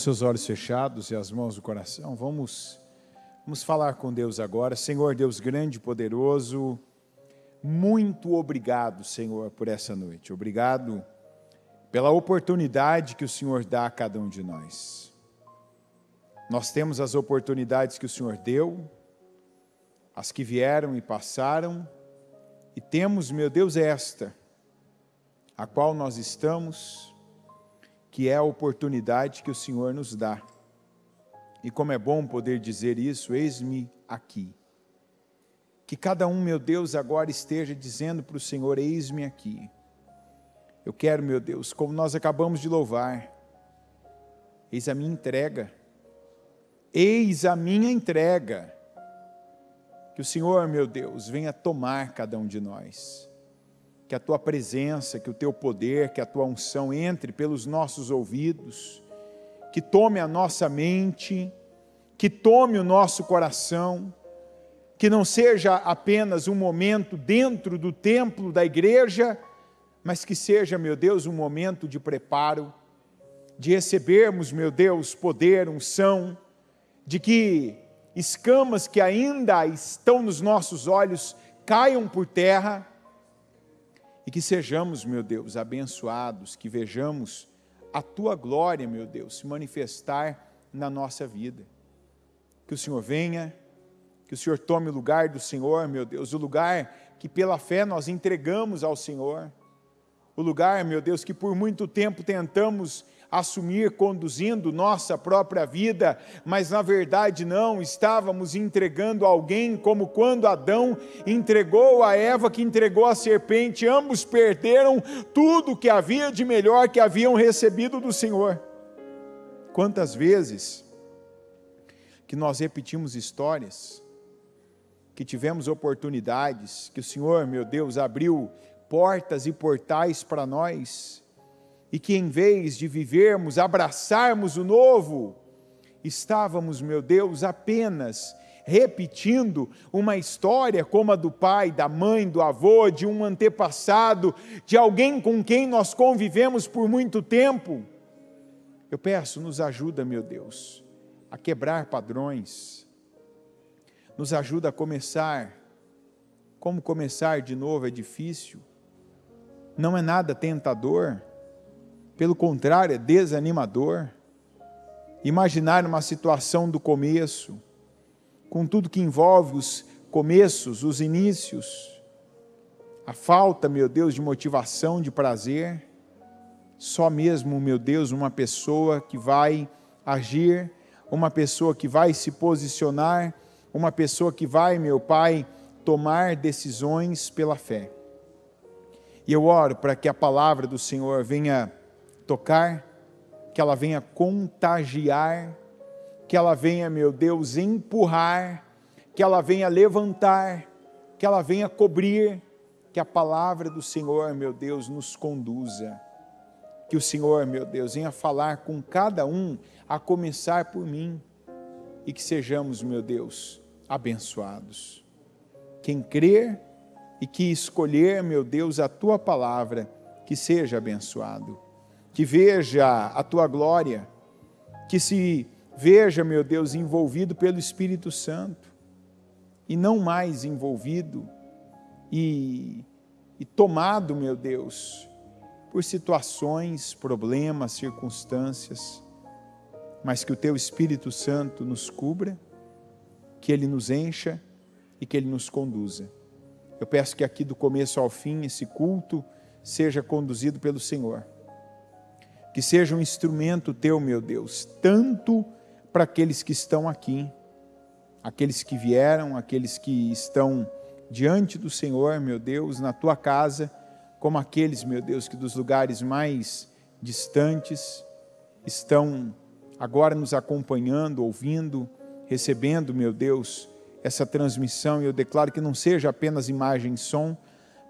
seus olhos fechados e as mãos no coração, vamos falar com Deus agora. Senhor Deus grande e poderoso, muito obrigado, Senhor, por essa noite. Obrigado pela oportunidade que o Senhor dá a cada um de nós. Nós temos as oportunidades que o Senhor deu, as que vieram e passaram, e temos, meu Deus, esta, a qual nós estamos, que é a oportunidade que o Senhor nos dá. E como é bom poder dizer isso, eis-me aqui. Que cada um, meu Deus, agora esteja dizendo para o Senhor, eis-me aqui. Eu quero, meu Deus, como nós acabamos de louvar, eis a minha entrega. Eis a minha entrega. Que o Senhor, meu Deus, venha tomar cada um de nós. Que a Tua presença, que o Teu poder, que a Tua unção entre pelos nossos ouvidos, que tome a nossa mente, que tome o nosso coração, que não seja apenas um momento dentro do templo da igreja, mas que seja, meu Deus, um momento de preparo, de recebermos, meu Deus, poder, unção, de que escamas que ainda estão nos nossos olhos caiam por terra, e que sejamos, meu Deus, abençoados, que vejamos a Tua glória, meu Deus, se manifestar na nossa vida. Que o Senhor venha, que o Senhor tome o lugar do Senhor, meu Deus, o lugar que pela fé nós entregamos ao Senhor, o lugar, meu Deus, que por muito tempo tentamos assumir conduzindo nossa própria vida, mas na verdade não, estávamos entregando a alguém, como quando Adão entregou a Eva, que entregou a serpente, ambos perderam tudo que havia de melhor que haviam recebido do Senhor. Quantas vezes que nós repetimos histórias, que tivemos oportunidades, que o Senhor, meu Deus, abriu portas e portais para nós, e que em vez de vivermos, abraçarmos o novo, estávamos, meu Deus, apenas repetindo uma história como a do pai, da mãe, do avô, de um antepassado, de alguém com quem nós convivemos por muito tempo. Eu peço, nos ajuda, meu Deus, a quebrar padrões, nos ajuda a começar. Como começar de novo é difícil, não é nada tentador, pelo contrário, é desanimador. Imaginar uma situação do começo, com tudo que envolve os começos, os inícios, a falta, meu Deus, de motivação, de prazer, só mesmo, meu Deus, uma pessoa que vai agir, uma pessoa que vai se posicionar, uma pessoa que vai, meu Pai, tomar decisões pela fé. E eu oro para que a palavra do Senhor venha tocar, que ela venha contagiar, que ela venha, meu Deus, empurrar, que ela venha levantar, que ela venha cobrir, que a palavra do Senhor, meu Deus, nos conduza, que o Senhor, meu Deus, venha falar com cada um, a começar por mim, e que sejamos, meu Deus, abençoados. Quem crer e que escolher, meu Deus, a Tua palavra, que seja abençoado. Que veja a Tua glória, que se veja, meu Deus, envolvido pelo Espírito Santo, e não mais envolvido e tomado, meu Deus, por situações, problemas, circunstâncias, mas que o Teu Espírito Santo nos cubra, que Ele nos encha e que Ele nos conduza. Eu peço que aqui do começo ao fim, esse culto seja conduzido pelo Senhor. Que seja um instrumento Teu, meu Deus, tanto para aqueles que estão aqui, aqueles que vieram, aqueles que estão diante do Senhor, meu Deus, na Tua casa, como aqueles, meu Deus, que dos lugares mais distantes estão agora nos acompanhando, ouvindo, recebendo, meu Deus, essa transmissão. E eu declaro que não seja apenas imagem e som,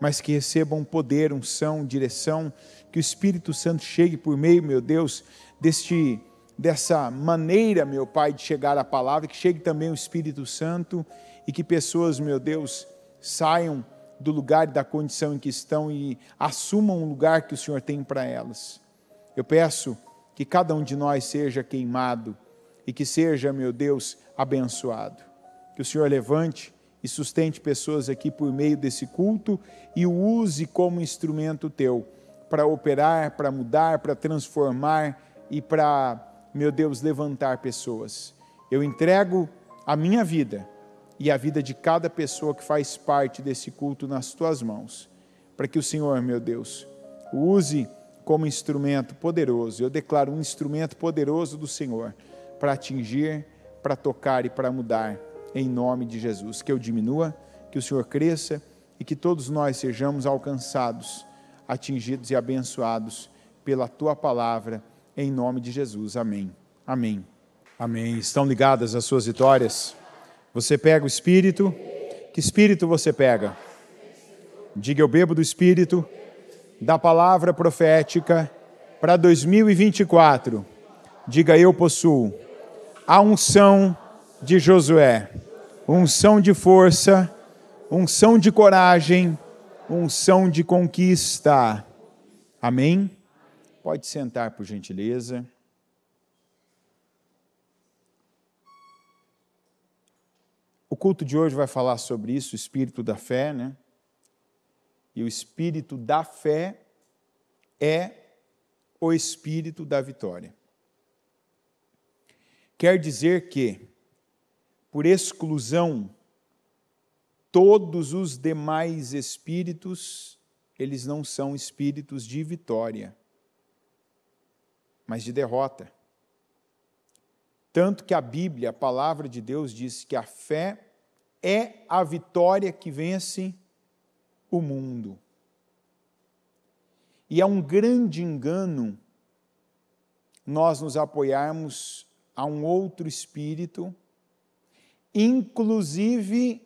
mas que recebam poder, unção, direção, que o Espírito Santo chegue por meio, meu Deus, dessa maneira, meu Pai, de chegar à palavra, que chegue também o Espírito Santo e que pessoas, meu Deus, saiam do lugar e da condição em que estão e assumam o lugar que o Senhor tem para elas. Eu peço que cada um de nós seja queimado e que seja, meu Deus, abençoado. Que o Senhor levante e sustente pessoas aqui por meio desse culto e o use como instrumento teu para operar, para mudar, para transformar e para, meu Deus, levantar pessoas. Eu entrego a minha vida e a vida de cada pessoa que faz parte desse culto nas tuas mãos, para que o Senhor, meu Deus, o use como instrumento poderoso. Eu declaro um instrumento poderoso do Senhor para atingir, para tocar e para mudar, em nome de Jesus. Que eu diminua, que o Senhor cresça e que todos nós sejamos alcançados, atingidos e abençoados pela Tua palavra, em nome de Jesus. Amém. Amém. Amém. Estão ligadas as suas vitórias? Você pega o Espírito? Que Espírito você pega? Diga: eu bebo do Espírito da palavra profética para 2024. Diga: eu possuo a unção de Josué, unção de força, unção de coragem, unção de conquista. Amém? Pode sentar, por gentileza. O culto de hoje vai falar sobre isso, o espírito da fé, né? E o espírito da fé é o espírito da vitória. Quer dizer que, por exclusão, todos os demais espíritos, eles não são espíritos de vitória, mas de derrota. Tanto que a Bíblia, a palavra de Deus, diz que a fé é a vitória que vence o mundo. E é um grande engano nós nos apoiarmos a um outro espírito, inclusive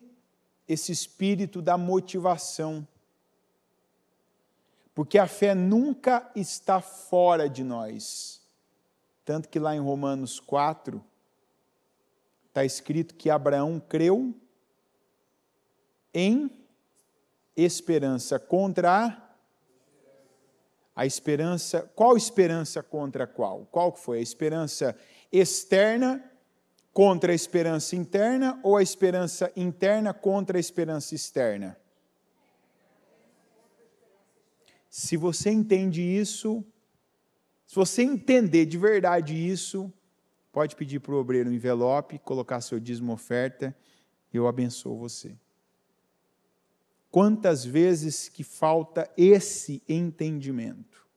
esse espírito da motivação. Porque a fé nunca está fora de nós. Tanto que lá em Romanos 4, está escrito que Abraão creu em esperança contra a esperança. Qual esperança contra qual? Qual foi? A esperança externa contra a esperança interna ou a esperança interna contra a esperança externa? Se você entende isso, se você entender de verdade isso, pode pedir para o obreiro um envelope, colocar seu dízimo oferta, eu abençoo você. Quantas vezes que falta esse entendimento?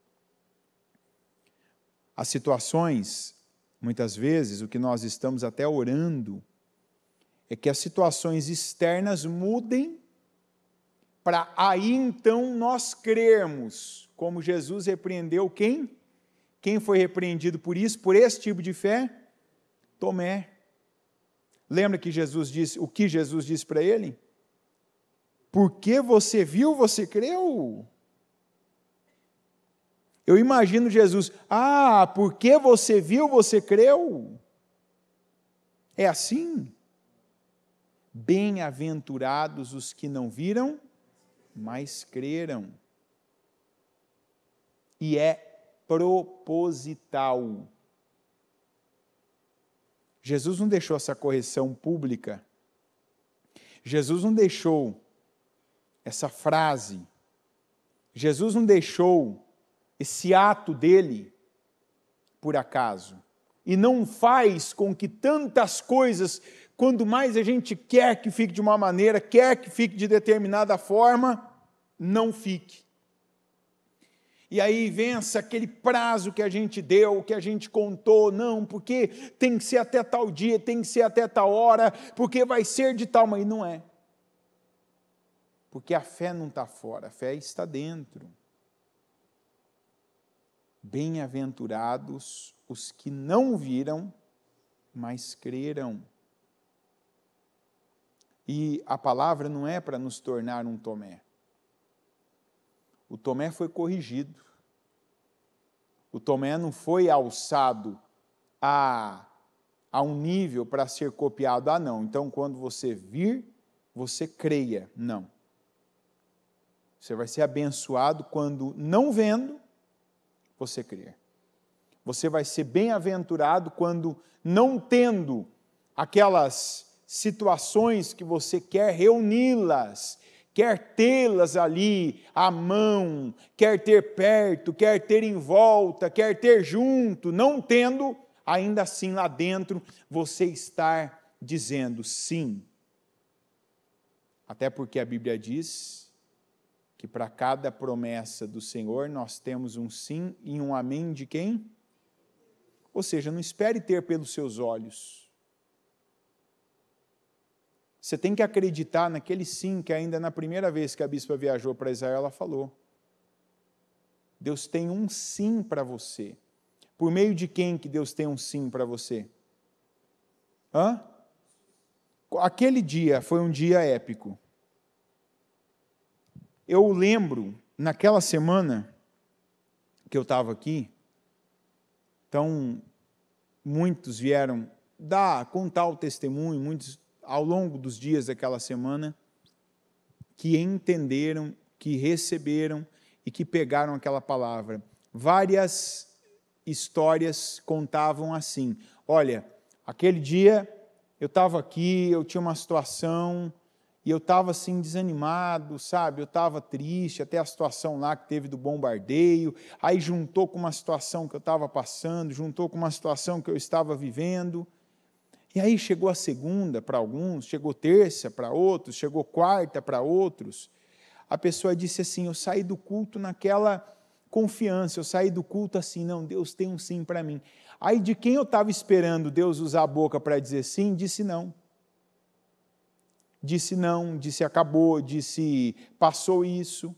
As situações, muitas vezes, o que nós estamos até orando, é que as situações externas mudem, para aí então nós crermos, como Jesus repreendeu quem? Quem foi repreendido por isso, por esse tipo de fé? Tomé. Lembra que Jesus disse, o que Jesus disse para ele? Porque você viu, você creu. Eu imagino Jesus, porque você viu, você creu. É assim? Bem-aventurados os que não viram, mas creram. E é proposital. Jesus não deixou essa correção pública. Jesus não deixou essa frase. Jesus não deixou esse ato dele por acaso. E não faz com que tantas coisas, quando mais a gente quer que fique de uma maneira, quer que fique de determinada forma, não fique. E aí vença aquele prazo que a gente deu, que a gente contou, não, porque tem que ser até tal dia, tem que ser até tal hora, porque vai ser de tal, mas não é. Porque a fé não está fora, a fé está dentro. Bem-aventurados os que não viram, mas creram. E a palavra não é para nos tornar um Tomé. O Tomé foi corrigido. O Tomé não foi alçado a um nível para ser copiado. Não, então quando você vir, você creia. Não. Você vai ser abençoado quando, não vendo, você crer. Você vai ser bem-aventurado quando, não tendo aquelas situações que você quer reuni-las, quer tê-las ali à mão, quer ter perto, quer ter em volta, quer ter junto, não tendo, ainda assim lá dentro você estar dizendo sim. Até porque a Bíblia diz que para cada promessa do Senhor nós temos um sim e um amém de quem? Ou seja, não espere ter pelos seus olhos. Você tem que acreditar naquele sim que ainda na primeira vez que a bispa viajou para Israel, ela falou. Deus tem um sim para você. Por meio de quem que Deus tem um sim para você? Aquele dia foi um dia épico. Eu lembro, naquela semana que eu estava aqui, então, muitos vieram contar o testemunho, muitos ao longo dos dias daquela semana, que entenderam, que receberam e que pegaram aquela palavra. Várias histórias contavam assim, olha, aquele dia eu estava aqui, eu tinha uma situação e eu estava assim desanimado, sabe, eu estava triste, até a situação lá que teve do bombardeio, aí juntou com uma situação que eu estava passando, juntou com uma situação que eu estava vivendo, e aí chegou a segunda para alguns, chegou terça para outros, chegou quarta para outros, a pessoa disse assim, eu saí do culto naquela confiança, eu saí do culto assim, não, Deus tem um sim para mim. Aí de quem eu estava esperando Deus usar a boca para dizer sim, disse não. Disse não, disse acabou, disse passou isso.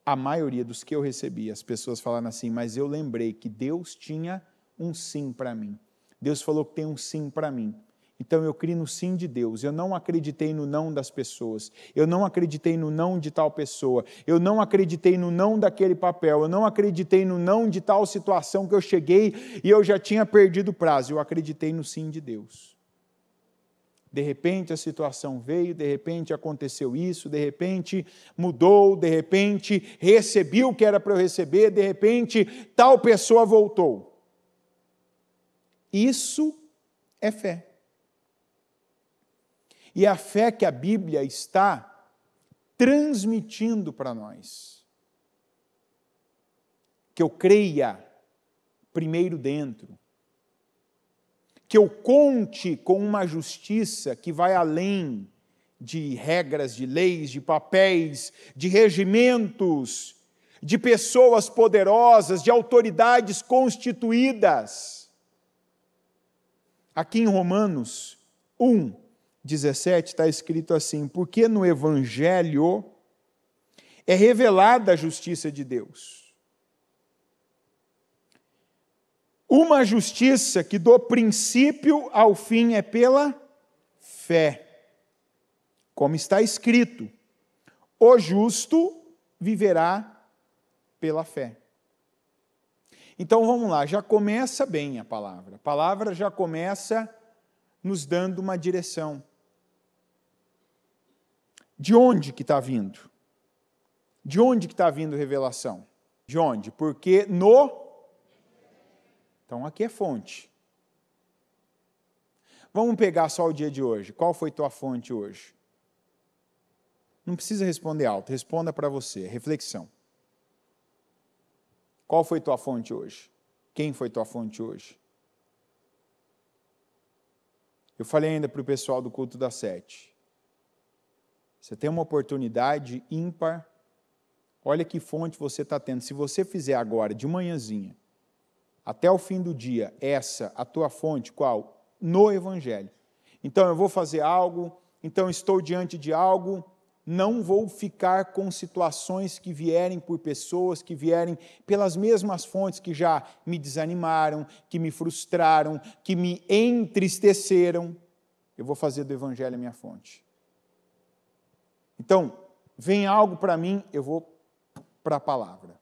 A maioria dos que eu recebi, as pessoas falaram assim, mas eu lembrei que Deus tinha um sim para mim. Deus falou que tem um sim para mim. Então eu criei no sim de Deus, eu não acreditei no não das pessoas, eu não acreditei no não de tal pessoa, eu não acreditei no não daquele papel, eu não acreditei no não de tal situação que eu cheguei e eu já tinha perdido o prazo, eu acreditei no sim de Deus. De repente a situação veio, de repente aconteceu isso, de repente mudou, de repente recebi o que era para eu receber, de repente tal pessoa voltou. Isso é fé. E a fé que a Bíblia está transmitindo para nós. Que eu creia primeiro dentro. Que eu conte com uma justiça que vai além de regras, de leis, de papéis, de regimentos, de pessoas poderosas, de autoridades constituídas. Aqui em Romanos 1:17 está escrito assim, porque no Evangelho é revelada a justiça de Deus. Uma justiça que do princípio ao fim é pela fé. Como está escrito, o justo viverá pela fé. Então vamos lá, já começa bem a palavra já começa nos dando uma direção. De onde que está vindo? De onde que está vindo revelação? De onde? Porque Então aqui é fonte. Vamos pegar só o dia de hoje. Qual foi tua fonte hoje? Não precisa responder alto, responda para você, reflexão. Qual foi tua fonte hoje? Quem foi tua fonte hoje? Eu falei ainda para o pessoal do culto das 7. Você tem uma oportunidade ímpar. Olha que fonte você está tendo. Se você fizer agora, de manhãzinha, até o fim do dia, a tua fonte, qual? No Evangelho. Então, eu vou fazer algo, então estou diante de algo, não vou ficar com situações que vierem por pessoas, que vierem pelas mesmas fontes que já me desanimaram, que me frustraram, que me entristeceram. Eu vou fazer do Evangelho a minha fonte. Então, vem algo para mim, eu vou para a palavra.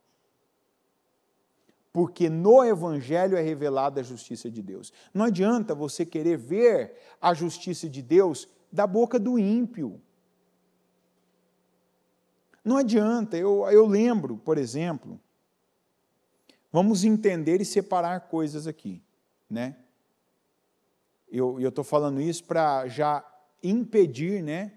Porque no Evangelho é revelada a justiça de Deus. Não adianta você querer ver a justiça de Deus da boca do ímpio. Não adianta, eu lembro, por exemplo, Vamos entender e separar coisas aqui, né? Eu estou falando isso para já impedir, né,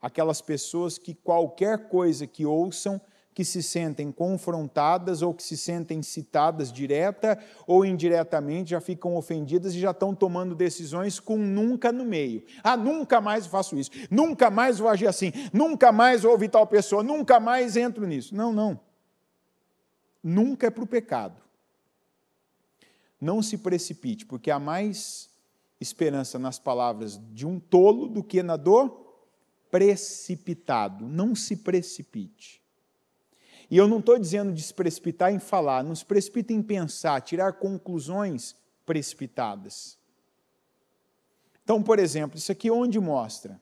aquelas pessoas que qualquer coisa que ouçam, que se sentem confrontadas ou que se sentem citadas direta ou indiretamente, já ficam ofendidas e já estão tomando decisões com nunca no meio. Ah, nunca mais faço isso, nunca mais vou agir assim, nunca mais vou ouvir tal pessoa, nunca mais entro nisso. Não, não. Nunca é para o pecado. Não se precipite, porque há mais esperança nas palavras de um tolo do que na do precipitado. Não se precipite. E eu não estou dizendo de se precipitar em falar, não se precipita em pensar, tirar conclusões precipitadas. Então, por exemplo, isso aqui onde mostra?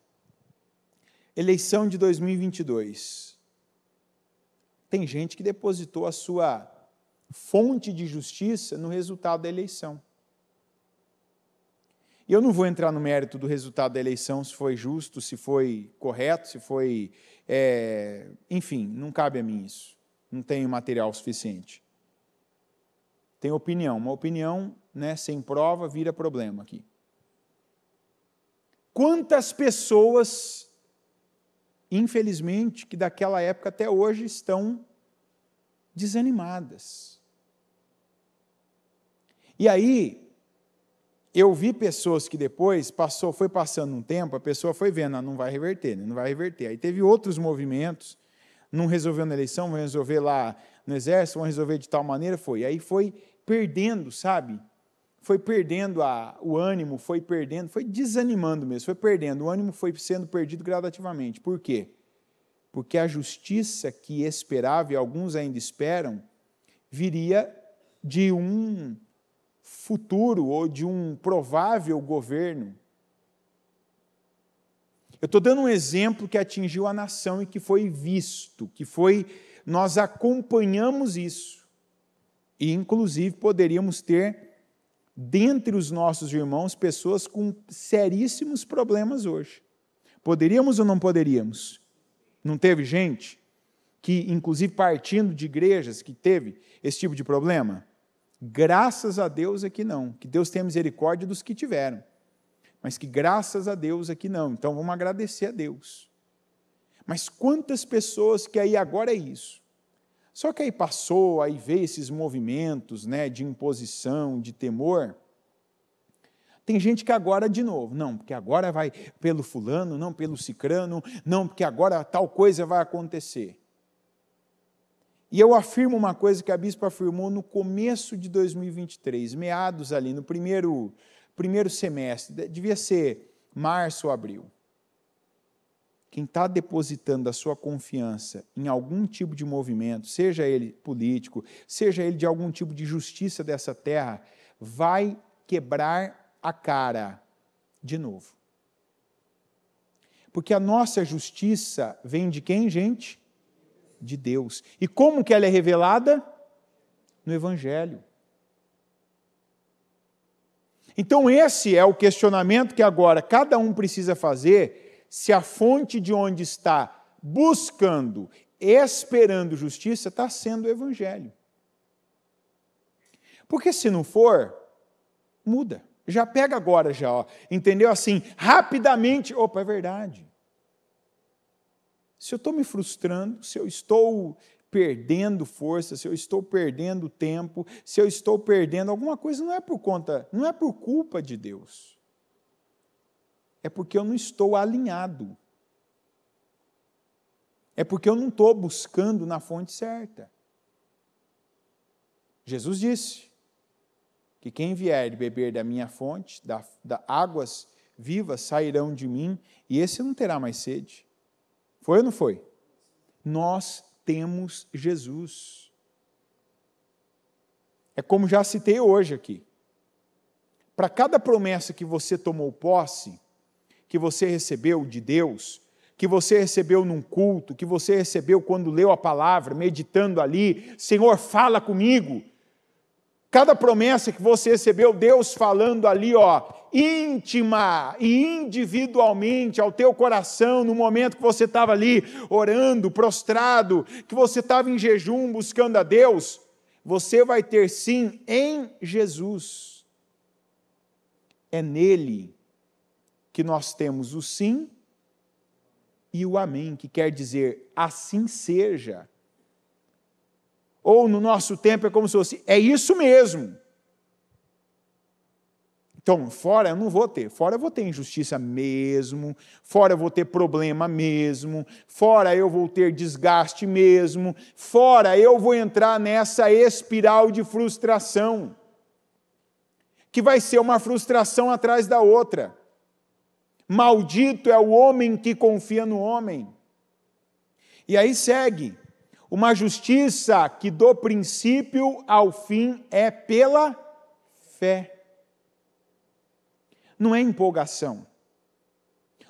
Eleição de 2022. Tem gente que depositou a sua fonte de justiça no resultado da eleição. E eu não vou entrar no mérito do resultado da eleição, se foi justo, se foi correto, se foi... enfim, não cabe a mim isso. Não tenho material suficiente. Tenho opinião. Uma opinião, né, sem prova vira problema aqui. Quantas pessoas, infelizmente, que daquela época até hoje estão desanimadas. E aí, eu vi pessoas que depois, foi passando um tempo, a pessoa foi vendo, não vai reverter, não vai reverter. Aí teve outros movimentos, não resolveu na eleição, vão resolver lá no exército, vão resolver de tal maneira, foi. Aí foi perdendo, sabe? Foi perdendo o ânimo, foi desanimando mesmo, foi perdendo. O ânimo foi sendo perdido gradativamente. Por quê? Porque a justiça que esperava, e alguns ainda esperam, viria de um futuro ou de um provável governo. Eu estou dando um exemplo que atingiu a nação e que foi visto, nós acompanhamos isso. E, inclusive, poderíamos ter, dentre os nossos irmãos, pessoas com seríssimos problemas hoje. Poderíamos ou não poderíamos? Não teve gente que, inclusive, partindo de igrejas, que teve esse tipo de problema? Graças a Deus é que não, que Deus tenha misericórdia dos que tiveram, mas que graças a Deus é que não, então vamos agradecer a Deus. Mas quantas pessoas que aí agora é isso, só que aí passou, aí veio esses movimentos, né, de imposição, de temor, tem gente que agora de novo, não, porque agora vai pelo fulano, não pelo cicrano, não, porque agora tal coisa vai acontecer. E eu afirmo uma coisa que a bispa afirmou no começo de 2023, meados ali, no primeiro semestre, devia ser março ou abril. Quem está depositando a sua confiança em algum tipo de movimento, seja ele político, seja ele de algum tipo de justiça dessa terra, vai quebrar a cara de novo. Porque a nossa justiça vem de quem, gente? De Deus. E como que ela é revelada? No Evangelho. Então esse é o questionamento que agora cada um precisa fazer, se a fonte de onde está buscando, esperando justiça, está sendo o Evangelho. Porque se não for, muda. Já pega agora, já, ó, entendeu? Assim, rapidamente, opa, é verdade. Se eu estou me frustrando, se eu estou perdendo força, se eu estou perdendo tempo, se eu estou perdendo alguma coisa, não é por culpa de Deus. É porque eu não estou alinhado. É porque eu não estou buscando na fonte certa. Jesus disse que quem vier beber da minha fonte, da águas vivas sairão de mim, e esse não terá mais sede. Foi ou não foi? Nós temos Jesus. É como já citei hoje aqui. Para cada promessa que você tomou posse, que você recebeu de Deus, que você recebeu num culto, que você recebeu quando leu a palavra, meditando ali, Senhor, fala comigo. Cada promessa que você recebeu, Deus falando ali, ó, íntima e individualmente ao teu coração, no momento que você estava ali orando, prostrado, que você estava em jejum buscando a Deus, você vai ter sim em Jesus. É nele que nós temos o sim e o amém, que quer dizer assim seja. Ou no nosso tempo é como se fosse, é isso mesmo. Então, fora eu não vou ter. Fora eu vou ter injustiça mesmo. Fora eu vou ter problema mesmo. Fora eu vou ter desgaste mesmo. Fora eu vou entrar nessa espiral de frustração, que vai ser uma frustração atrás da outra. Maldito é o homem que confia no homem. E aí segue. Uma justiça que do princípio ao fim é pela fé. Não é empolgação.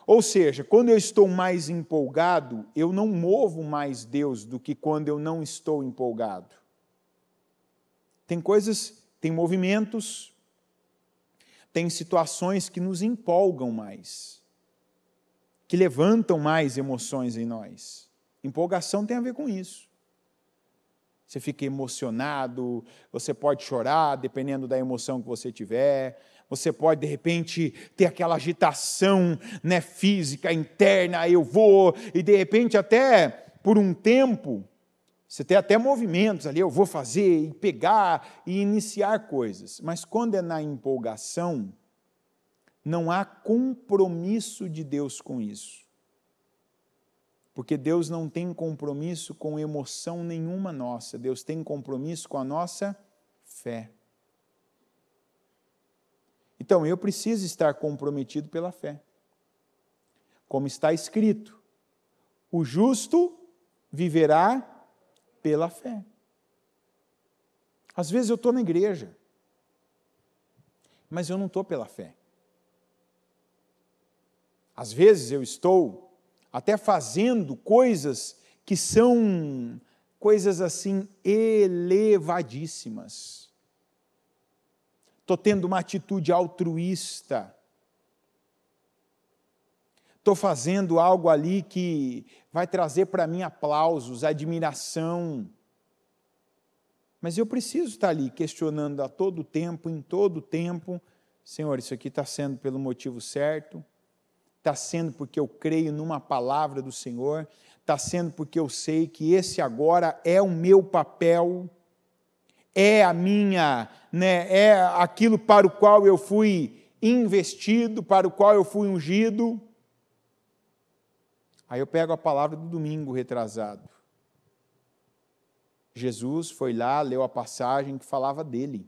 Ou seja, quando eu estou mais empolgado, eu não movo mais Deus do que quando eu não estou empolgado. Tem coisas, tem movimentos, tem situações que nos empolgam mais, que levantam mais emoções em nós. Empolgação tem a ver com isso. Você fica emocionado, você pode chorar, dependendo da emoção que você tiver. Você pode, de repente, ter aquela agitação, né, física, interna, eu vou, e de repente até por um tempo, você tem até movimentos ali, eu vou fazer, e pegar, e iniciar coisas. Mas quando é na empolgação, não há compromisso de Deus com isso. Porque Deus não tem compromisso com emoção nenhuma nossa, Deus tem compromisso com a nossa fé. Então, eu preciso estar comprometido pela fé. Como está escrito, o justo viverá pela fé. Às vezes eu estou na igreja, mas eu não estou pela fé. Às vezes eu estou até fazendo coisas que são coisas assim elevadíssimas. Estou tendo uma atitude altruísta. Estou fazendo algo ali que vai trazer para mim aplausos, admiração. Mas eu preciso estar ali questionando a todo tempo, em todo tempo, Senhor, isso aqui está sendo pelo motivo certo? Está sendo porque eu creio numa palavra do Senhor? Está sendo porque eu sei que esse agora é o meu papel? É a minha, né, é aquilo para o qual eu fui investido, para o qual eu fui ungido? Aí eu pego a palavra do domingo retrasado. Jesus foi lá, leu a passagem que falava dele.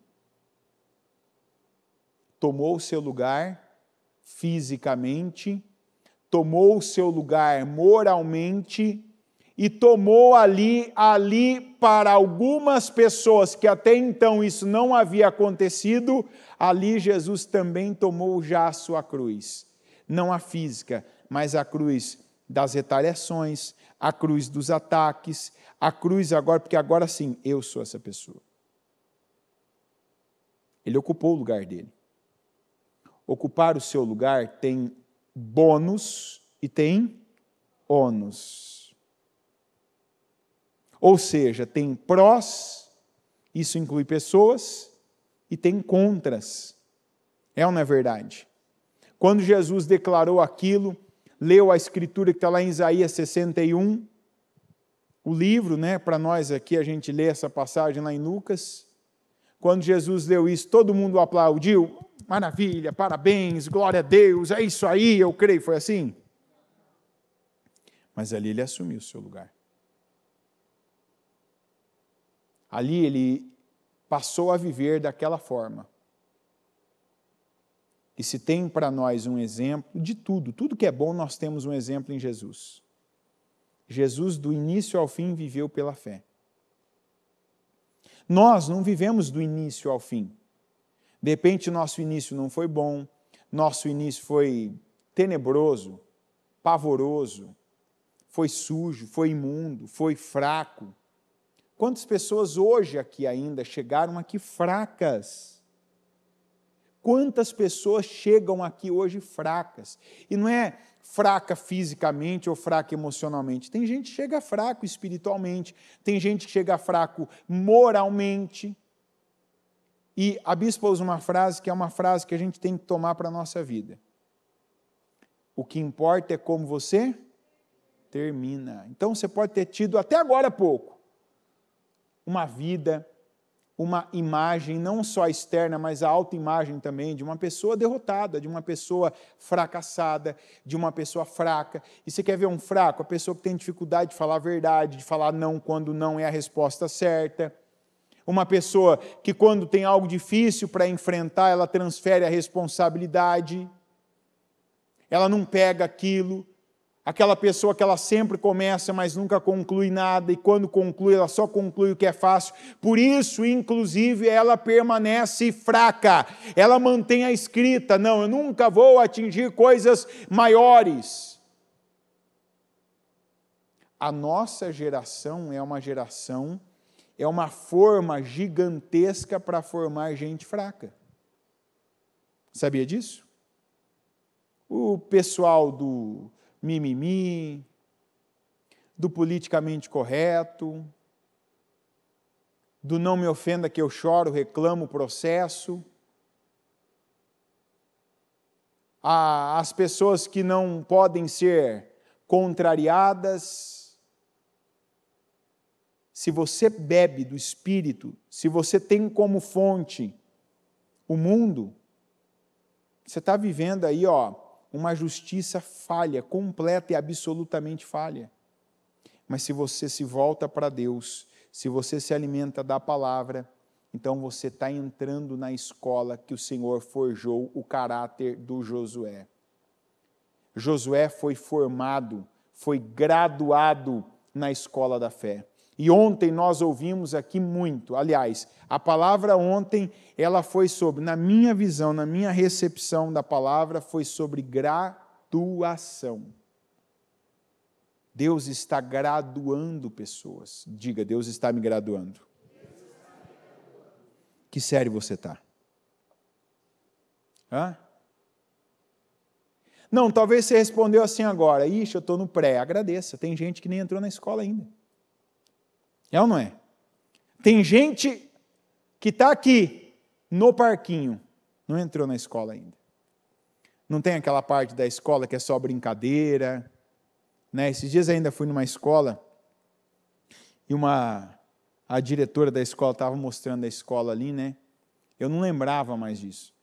Tomou o seu lugar fisicamente, tomou o seu lugar moralmente e tomou ali para algumas pessoas que até então isso não havia acontecido, ali Jesus também tomou já a sua cruz. Não a física, mas a cruz das retaliações, a cruz dos ataques, a cruz agora, porque agora sim, eu sou essa pessoa. Ele ocupou o lugar dele. Ocupar o seu lugar tem bônus e tem ônus. Ou seja, tem prós, isso inclui pessoas, e tem contras. É ou não é verdade? Quando Jesus declarou aquilo, leu a escritura que está lá em Isaías 61, o livro, né, para nós aqui, a gente lê essa passagem lá em Lucas. Quando Jesus leu isso, todo mundo aplaudiu. Maravilha, parabéns, glória a Deus, é isso aí, eu creio, foi assim? Mas ali ele assumiu o seu lugar. Ali ele passou a viver daquela forma. E se tem para nós um exemplo de tudo que é bom, nós temos um exemplo em Jesus. Jesus, do início ao fim, viveu pela fé. Nós não vivemos do início ao fim. De repente, nosso início não foi bom, nosso início foi tenebroso, pavoroso, foi sujo, foi imundo, foi fraco. Quantas pessoas hoje aqui ainda chegaram aqui fracas? quantas pessoas chegam aqui hoje fracas, e não é fraca fisicamente ou fraca emocionalmente, tem gente que chega fraco espiritualmente, tem gente que chega fraco moralmente, e a bispa usa uma frase que é uma frase que a gente tem que tomar para a nossa vida. O que importa é como você termina. Então você pode ter tido até agora há pouco uma vida, uma imagem, não só externa, mas a autoimagem também, de uma pessoa derrotada, de uma pessoa fracassada, de uma pessoa fraca. E você quer ver um fraco? A pessoa que tem dificuldade de falar a verdade, de falar não quando não é a resposta certa. Uma pessoa que quando tem algo difícil para enfrentar, ela transfere a responsabilidade. Ela não pega aquilo. Aquela pessoa que ela sempre começa, mas nunca conclui nada, e quando conclui, ela só conclui o que é fácil. Por isso, inclusive, ela permanece fraca. Ela mantém a escrita: não, eu nunca vou atingir coisas maiores. A nossa geração é uma forma gigantesca para formar gente fraca. Sabia disso? O pessoal do mimimi, do politicamente correto, do não me ofenda que eu choro, reclamo, processo, as pessoas que não podem ser contrariadas. Se você bebe do Espírito, se você tem como fonte o mundo, você está vivendo aí, uma justiça falha, completa e absolutamente falha. Mas se você se volta para Deus, se você se alimenta da palavra, então você está entrando na escola que o Senhor forjou o caráter do Josué. Josué foi formado, foi graduado na escola da fé. E ontem nós ouvimos aqui muito, aliás, a palavra ontem, ela foi sobre, na minha visão, na minha recepção da palavra, foi sobre graduação. Deus está graduando pessoas. Diga, Deus está me graduando. Que série você está? Não, talvez você respondeu assim agora: ixi, eu estou no pré, agradeça, tem gente que nem entrou na escola ainda. É ou não é? Tem gente que está aqui, no parquinho, não entrou na escola ainda. Não tem aquela parte da escola que é só brincadeira, né? Esses dias ainda fui numa escola, e a diretora da escola estava mostrando a escola ali, né? Eu não lembrava mais disso.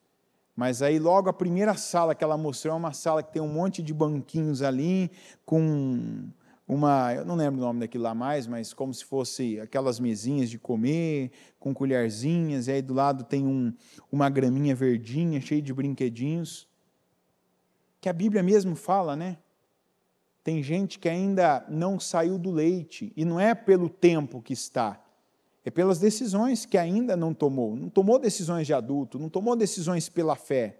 Mas aí logo a primeira sala que ela mostrou é uma sala que tem um monte de banquinhos ali, com eu não lembro o nome daquilo lá mais, mas como se fosse aquelas mesinhas de comer, com colherzinhas, e aí do lado tem uma graminha verdinha, cheia de brinquedinhos, que a Bíblia mesmo fala, né? Tem gente que ainda não saiu do leite, e não é pelo tempo que está, é pelas decisões que ainda não tomou decisões de adulto, não tomou decisões pela fé.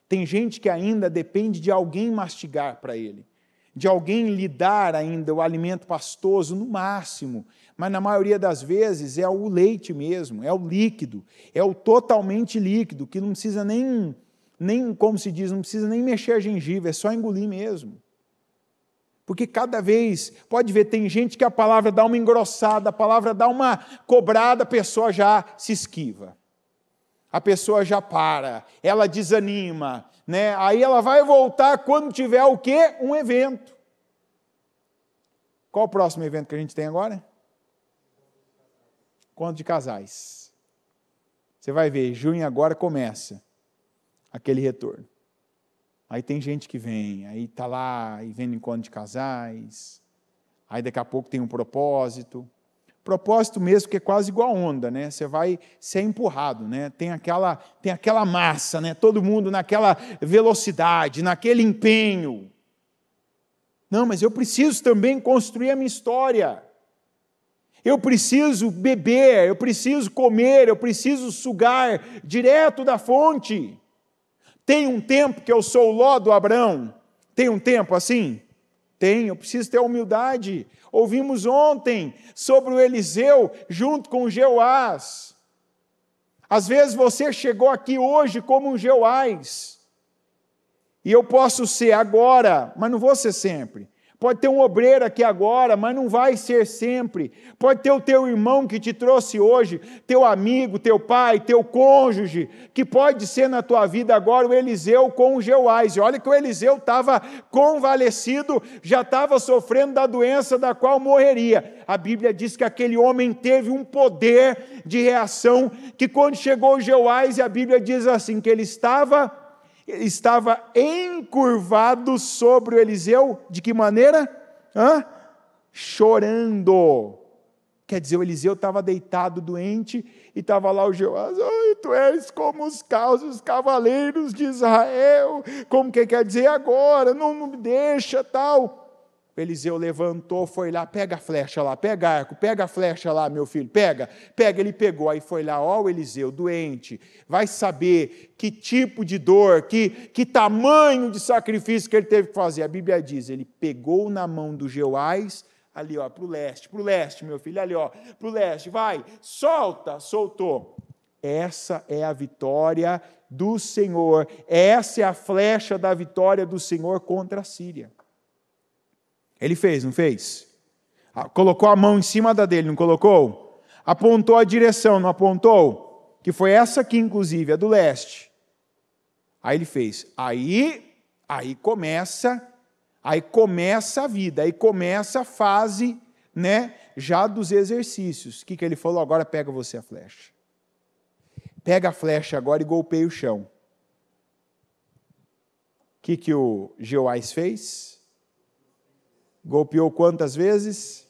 Tem gente que ainda depende de alguém mastigar para ele, de alguém lhe dar ainda o alimento pastoso no máximo, mas na maioria das vezes é o leite mesmo, é o líquido, é o totalmente líquido, que não precisa nem como se diz, não precisa nem mexer a gengiva, é só engolir mesmo. Porque cada vez, pode ver, tem gente que a palavra dá uma engrossada, a palavra dá uma cobrada, a pessoa já se esquiva. A pessoa já para, ela desanima, né? Aí ela vai voltar quando tiver o quê? Um evento. Qual o próximo evento que a gente tem agora? Encontro de casais. Você vai ver, junho agora começa aquele retorno. Aí tem gente que vem, aí está lá e vem no encontro de casais, aí daqui a pouco tem um propósito mesmo que é quase igual a onda, né? Você vai ser empurrado, né? Tem aquela massa, né? Todo mundo naquela velocidade, naquele empenho. Não, mas eu preciso também construir a minha história. Eu preciso beber, eu preciso comer, eu preciso sugar direto da fonte. Tem um tempo que eu sou o Ló do Abrão? Tem um tempo assim? Tem, eu preciso ter humildade. Ouvimos ontem sobre o Eliseu junto com o Jeoás. Às vezes você chegou aqui hoje como um Jeoás, e eu posso ser agora, mas não vou ser sempre. Pode ter um obreiro aqui agora, mas não vai ser sempre. Pode ter o teu irmão que te trouxe hoje, teu amigo, teu pai, teu cônjuge, que pode ser na tua vida agora o Eliseu com o Jeoás. E olha que o Eliseu estava convalescido, já estava sofrendo da doença da qual morreria. A Bíblia diz que aquele homem teve um poder de reação, que quando chegou o Jeoás, e a Bíblia diz assim, que ele estava encurvado sobre o Eliseu, de que maneira? Chorando. Quer dizer, o Eliseu estava deitado, doente, e estava lá o Jeoás, tu és como os cavaleiros de Israel, como que quer dizer agora, não me deixa, tal. O Eliseu levantou, foi lá, pega a flecha lá, pega arco, pega a flecha lá, meu filho, pega, ele pegou, aí foi lá, o Eliseu, doente, vai saber que tipo de dor, que tamanho de sacrifício que ele teve que fazer. A Bíblia diz, ele pegou na mão do Jeoás, ali para o leste, meu filho, ali para o leste, vai, soltou. Essa é a vitória do Senhor, essa é a flecha da vitória do Senhor contra a Síria. Ele fez, não fez? Colocou a mão em cima da dele, não colocou? Apontou a direção, não apontou? Que foi essa aqui, inclusive, a do leste. Aí ele fez. Aí começa a vida, aí começa a fase, né, já dos exercícios. O que ele falou? Agora pega você a flecha. Pega a flecha agora e golpeia o chão. O que o Jeoás fez? Golpeou quantas vezes?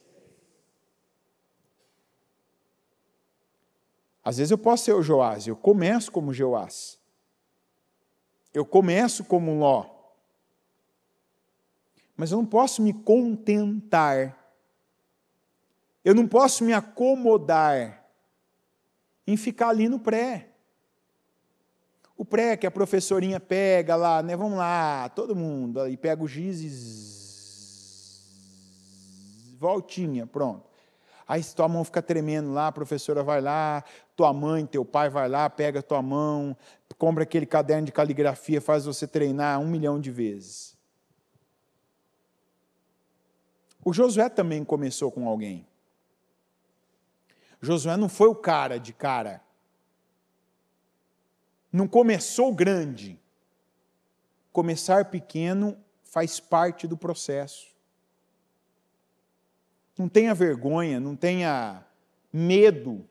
Às vezes eu posso ser o Joás, eu começo como Jeoás. Eu começo como Ló. Mas eu não posso me contentar. Eu não posso me acomodar em ficar ali no pré. O pré que a professorinha pega lá, né? Vamos lá, todo mundo, e pega o giz, voltinha, pronto. Aí se tua mão fica tremendo lá, a professora vai lá, tua mãe, teu pai vai lá, pega tua mão, compra aquele caderno de caligrafia, faz você treinar 1 milhão de vezes. O Josué também começou com alguém. Josué não foi o cara de cara. Não começou grande. Começar pequeno faz parte do processo. Não tenha vergonha, não tenha medo.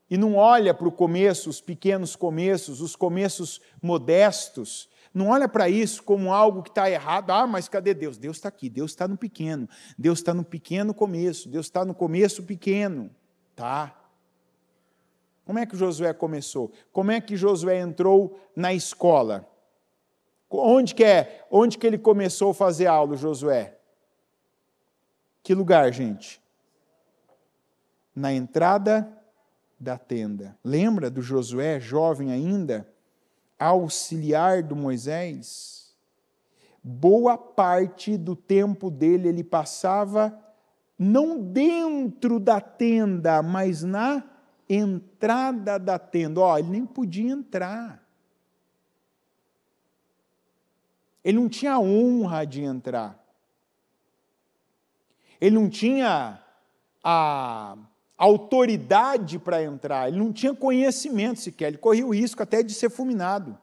E não olha para o começo, os pequenos começos, os começos modestos. Não olha para isso como algo que está errado. Mas cadê Deus? Deus está aqui, Deus está no pequeno. Deus está no pequeno começo, Deus está no começo pequeno. Tá? Como é que Josué começou? Como é que Josué entrou na escola? Onde que ele começou a fazer aula, Josué? Que lugar, gente? Na entrada da tenda. Lembra do Josué, jovem ainda, auxiliar do Moisés? Boa parte do tempo dele ele passava não dentro da tenda, mas na entrada da tenda. Ele nem podia entrar. Ele não tinha a honra de entrar. Ele não tinha a autoridade para entrar, ele não tinha conhecimento sequer, ele corria o risco até de ser fulminado.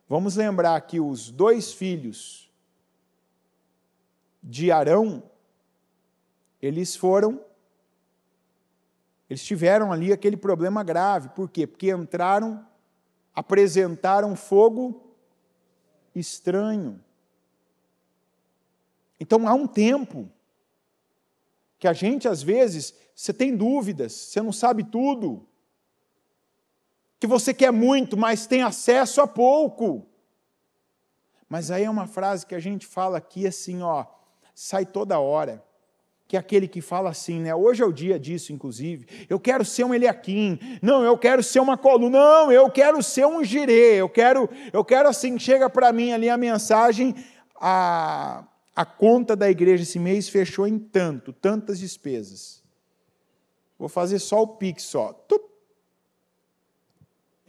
Vamos lembrar que os 2 filhos de Arão, eles tiveram ali aquele problema grave. Por quê? Porque apresentaram fogo estranho. Então, há um tempo que a gente, às vezes, você tem dúvidas, você não sabe tudo, que você quer muito, mas tem acesso a pouco. Mas aí é uma frase que a gente fala aqui assim, sai toda hora, que é aquele que fala assim, né? Hoje é o dia disso, inclusive, eu quero ser um Eliaquim, não, eu quero ser uma coluna, não, eu quero ser um Jirê, eu quero assim, chega para mim ali a mensagem, a conta da igreja esse mês fechou em tantas despesas. Vou fazer só o Pix,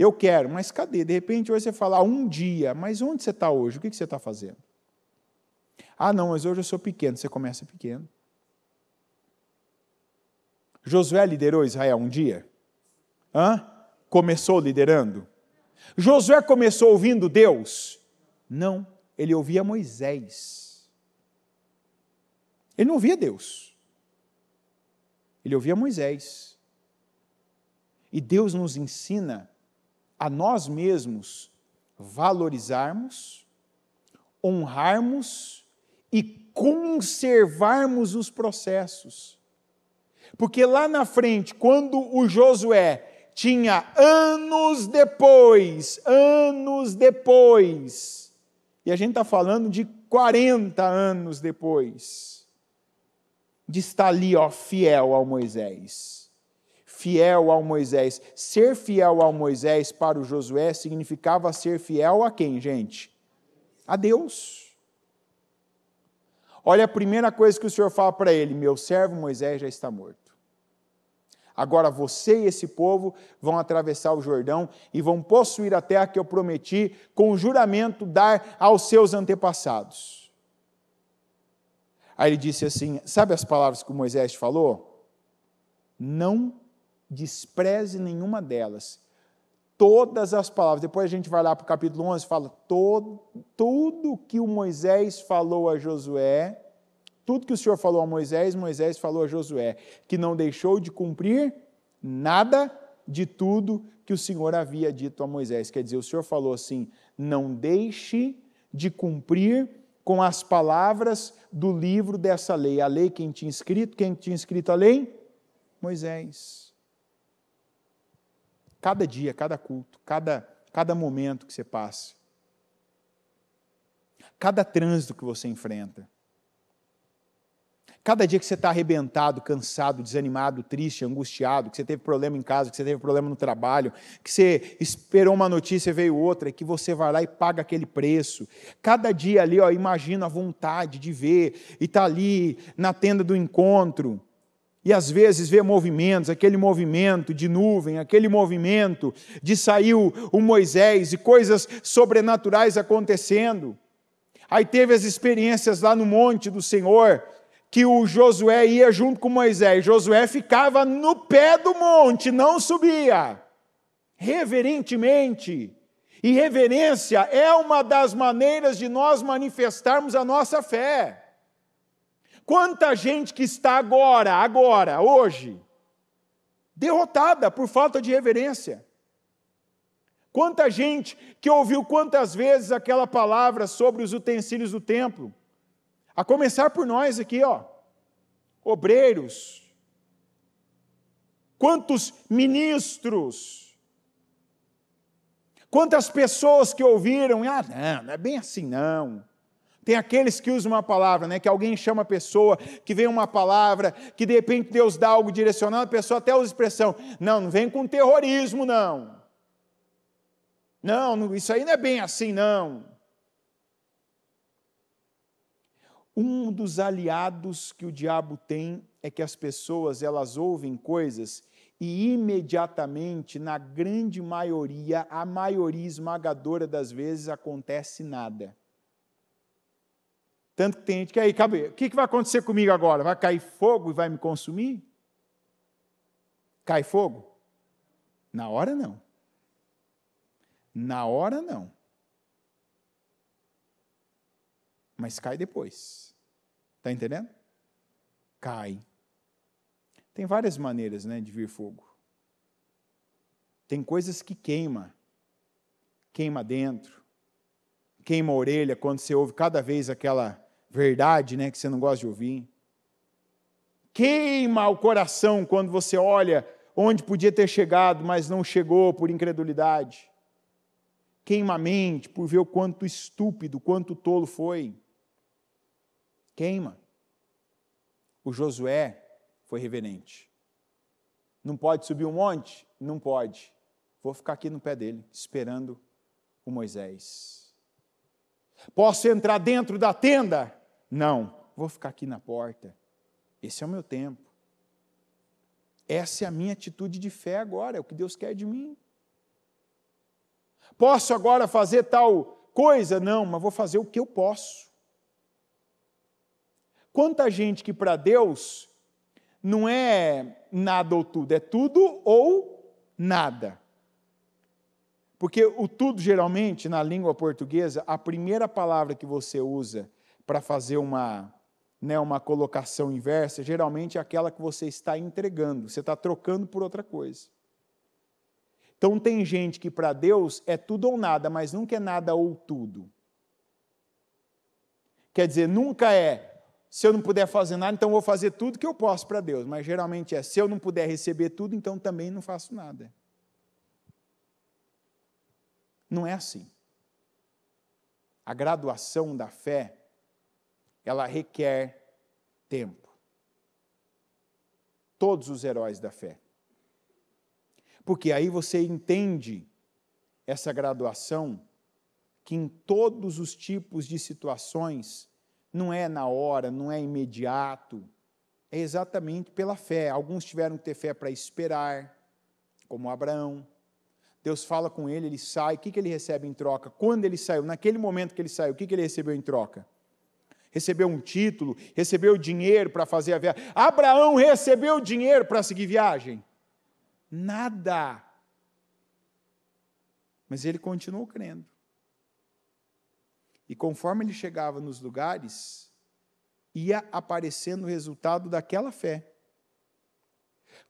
eu quero, mas cadê? De repente hoje você fala, um dia, mas onde você está hoje? O que você está fazendo? Ah, não, mas hoje eu sou pequeno. Você começa pequeno. Josué liderou Israel um dia? Começou liderando? Josué começou ouvindo Deus? Não, ele ouvia Moisés. Ele não ouvia Deus. Ele ouvia Moisés. E Deus nos ensina a nós mesmos valorizarmos, honrarmos e conservarmos os processos. Porque lá na frente, quando o Josué tinha anos depois, e a gente está falando de 40 anos depois, de estar ali, fiel ao Moisés. Fiel ao Moisés. Ser fiel ao Moisés para o Josué significava ser fiel a quem, gente? A Deus. Olha a primeira coisa que o Senhor fala para ele: meu servo Moisés já está morto. Agora você e esse povo vão atravessar o Jordão e vão possuir a terra que eu prometi com juramento dar aos seus antepassados. Aí ele disse assim, sabe as palavras que Moisés falou? Não despreze nenhuma delas. Todas as palavras, depois a gente vai lá para o capítulo 11 e fala, tudo que o Moisés falou a Josué, tudo que o Senhor falou a Moisés, Moisés falou a Josué, que não deixou de cumprir nada de tudo que o Senhor havia dito a Moisés. Quer dizer, o Senhor falou assim, não deixe de cumprir com as palavras do livro dessa lei. A lei quem tinha escrito a lei? Moisés. Cada dia, cada culto, cada momento que você passa, cada trânsito que você enfrenta, cada dia que você está arrebentado, cansado, desanimado, triste, angustiado, que você teve problema em casa, que você teve problema no trabalho, que você esperou uma notícia e veio outra, e que você vai lá e paga aquele preço. Cada dia ali, imagina a vontade de ver, e está ali na tenda do encontro, e às vezes vê movimentos, aquele movimento de nuvem, aquele movimento de sair o Moisés, e coisas sobrenaturais acontecendo. Aí teve as experiências lá no monte do Senhor, que o Josué ia junto com Moisés. Josué ficava no pé do monte, não subia. Reverentemente. E reverência é uma das maneiras de nós manifestarmos a nossa fé. Quanta gente que está agora, hoje, derrotada por falta de reverência. Quanta gente que ouviu quantas vezes aquela palavra sobre os utensílios do templo. A começar por nós aqui, obreiros, quantos ministros, quantas pessoas que ouviram, não é bem assim não. Tem aqueles que usam uma palavra, que alguém chama a pessoa, que vem uma palavra, que de repente Deus dá algo direcionado, a pessoa até usa a expressão, não vem com terrorismo não. Não, isso aí não é bem assim não. Um dos aliados que o diabo tem é que as pessoas, elas ouvem coisas e imediatamente, na grande maioria, a maioria esmagadora das vezes, acontece nada. Tanto que tem gente que aí, o que vai acontecer comigo agora? Vai cair fogo e vai me consumir? Cai fogo? Na hora não. Na hora não. Mas cai depois. Está entendendo? Cai. Tem várias maneiras, de vir fogo. Tem coisas que queima dentro, queima a orelha quando você ouve cada vez aquela verdade, que você não gosta de ouvir. Queima o coração quando você olha onde podia ter chegado, mas não chegou por incredulidade. Queima a mente por ver o quanto estúpido, quanto tolo foi. Queima. O Josué foi reverente. Não pode subir um monte? Não pode. Vou ficar aqui no pé dele, esperando o Moisés. Posso entrar dentro da tenda? Não. Vou ficar aqui na porta. Esse é o meu tempo. Essa é a minha atitude de fé agora, é o que Deus quer de mim. Posso agora fazer tal coisa? Não, mas vou fazer o que eu posso. Quanta gente que para Deus não é nada ou tudo, é tudo ou nada. Porque o tudo, geralmente, na língua portuguesa, a primeira palavra que você usa para fazer uma colocação inversa, geralmente é aquela que você está entregando, você está trocando por outra coisa. Então tem gente que para Deus é tudo ou nada, mas nunca é nada ou tudo. Quer dizer, nunca é, se eu não puder fazer nada, então vou fazer tudo que eu posso para Deus, mas geralmente é, se eu não puder receber tudo, então também não faço nada. Não é assim. A graduação da fé, ela requer tempo. Todos os heróis da fé. Porque aí você entende essa graduação, que em todos os tipos de situações, não é na hora, não é imediato, é exatamente pela fé. Alguns tiveram que ter fé para esperar, como Abraão. Deus fala com ele, ele sai, o que ele recebe em troca? Quando ele saiu, naquele momento que ele saiu, o que ele recebeu em troca? Recebeu um título, recebeu dinheiro para fazer a viagem. Abraão recebeu dinheiro para seguir viagem? Nada. Mas ele continuou crendo. E conforme ele chegava nos lugares, ia aparecendo o resultado daquela fé.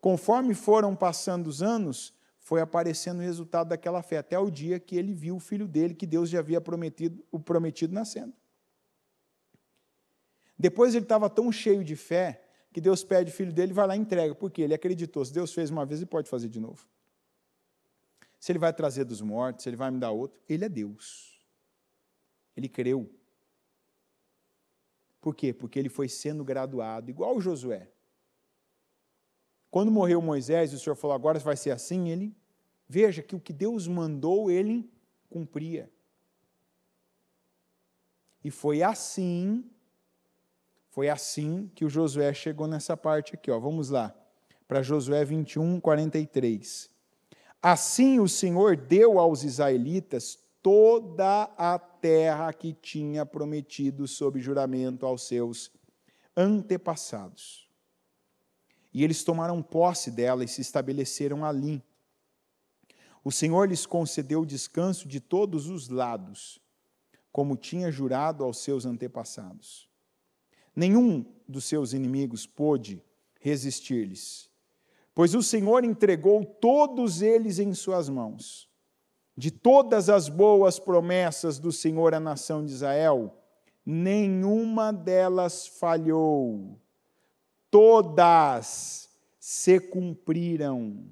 Conforme foram passando os anos, foi aparecendo o resultado daquela fé, até o dia que ele viu o filho dele, que Deus já havia prometido nascendo. Depois ele estava tão cheio de fé, que Deus pede o filho dele e vai lá e entrega, porque ele acreditou, se Deus fez uma vez, ele pode fazer de novo. Se ele vai trazer dos mortos, se ele vai me dar outro, ele é Deus. Ele creu. Por quê? Porque ele foi sendo graduado, igual o Josué. Quando morreu Moisés, e o Senhor falou, agora vai ser assim, ele, veja que o que Deus mandou, ele cumpria. E foi assim que o Josué chegou nessa parte aqui, ó. Vamos lá, para Josué 21, 43. Assim o Senhor deu aos israelitas toda a terra que tinha prometido sob juramento aos seus antepassados. E eles tomaram posse dela e se estabeleceram ali. O Senhor lhes concedeu descanso de todos os lados, como tinha jurado aos seus antepassados. Nenhum dos seus inimigos pôde resistir-lhes, pois o Senhor entregou todos eles em suas mãos. De todas as boas promessas do Senhor à nação de Israel, nenhuma delas falhou. Todas se cumpriram.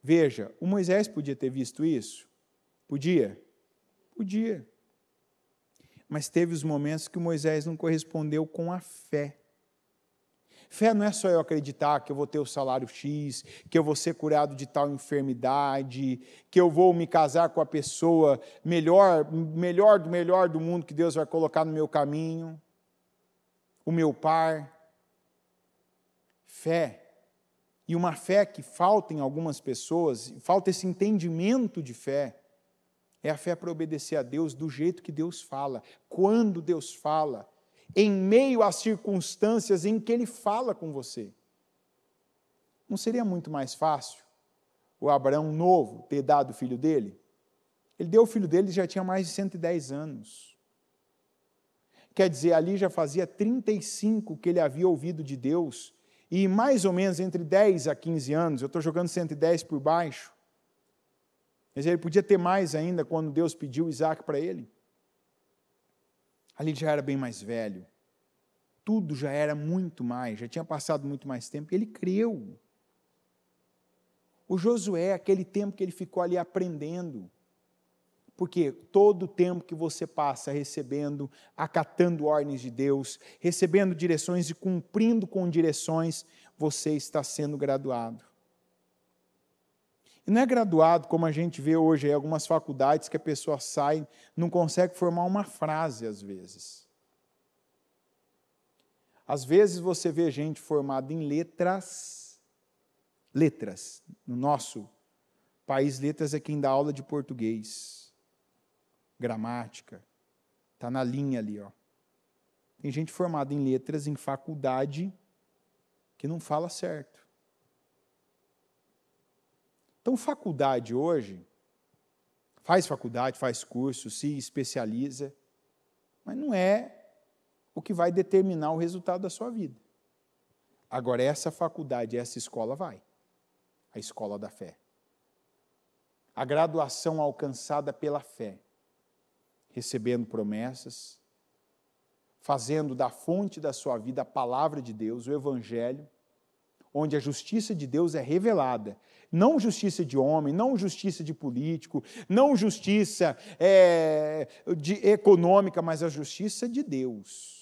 Veja, o Moisés podia ter visto isso? Podia? Podia. Mas teve os momentos que o Moisés não correspondeu com a fé. Fé não é só eu acreditar que eu vou ter o salário X, que eu vou ser curado de tal enfermidade, que eu vou me casar com a pessoa melhor do mundo que Deus vai colocar no meu caminho, o meu par. Fé. E uma fé que falta em algumas pessoas, falta esse entendimento de fé, é a fé para obedecer a Deus do jeito que Deus fala, quando Deus fala, em meio às circunstâncias em que Ele fala com você. Não seria muito mais fácil o Abraão novo ter dado o filho dele? Ele deu o filho dele e já tinha mais de 110 anos. Quer dizer, ali já fazia 35 que ele havia ouvido de Deus, e mais ou menos entre 10 a 15 anos, eu estou jogando 110 por baixo, mas ele podia ter mais ainda quando Deus pediu Isaac para ele. Ali já era bem mais velho, tudo já era muito mais, já tinha passado muito mais tempo, e ele creu. O Josué, aquele tempo que ele ficou ali aprendendo, porque todo o tempo que você passa recebendo, acatando ordens de Deus, recebendo direções e cumprindo com direções, você está sendo graduado. E não é graduado como a gente vê hoje em algumas faculdades que a pessoa sai, não consegue formar uma frase às vezes. Às vezes você vê gente formada em letras, no País Letras é quem dá aula de português, gramática, está na linha ali, ó. Tem gente formada em letras, em faculdade, que não fala certo. Então, faculdade hoje, faz faculdade, faz curso, se especializa, mas não é o que vai determinar o resultado da sua vida. Agora, essa faculdade, essa escola vai. A escola da fé. A graduação alcançada pela fé. Recebendo promessas, fazendo da fonte da sua vida a palavra de Deus, o Evangelho, onde a justiça de Deus é revelada. Não justiça de homem, não justiça de político, não justiça econômica, mas a justiça de Deus.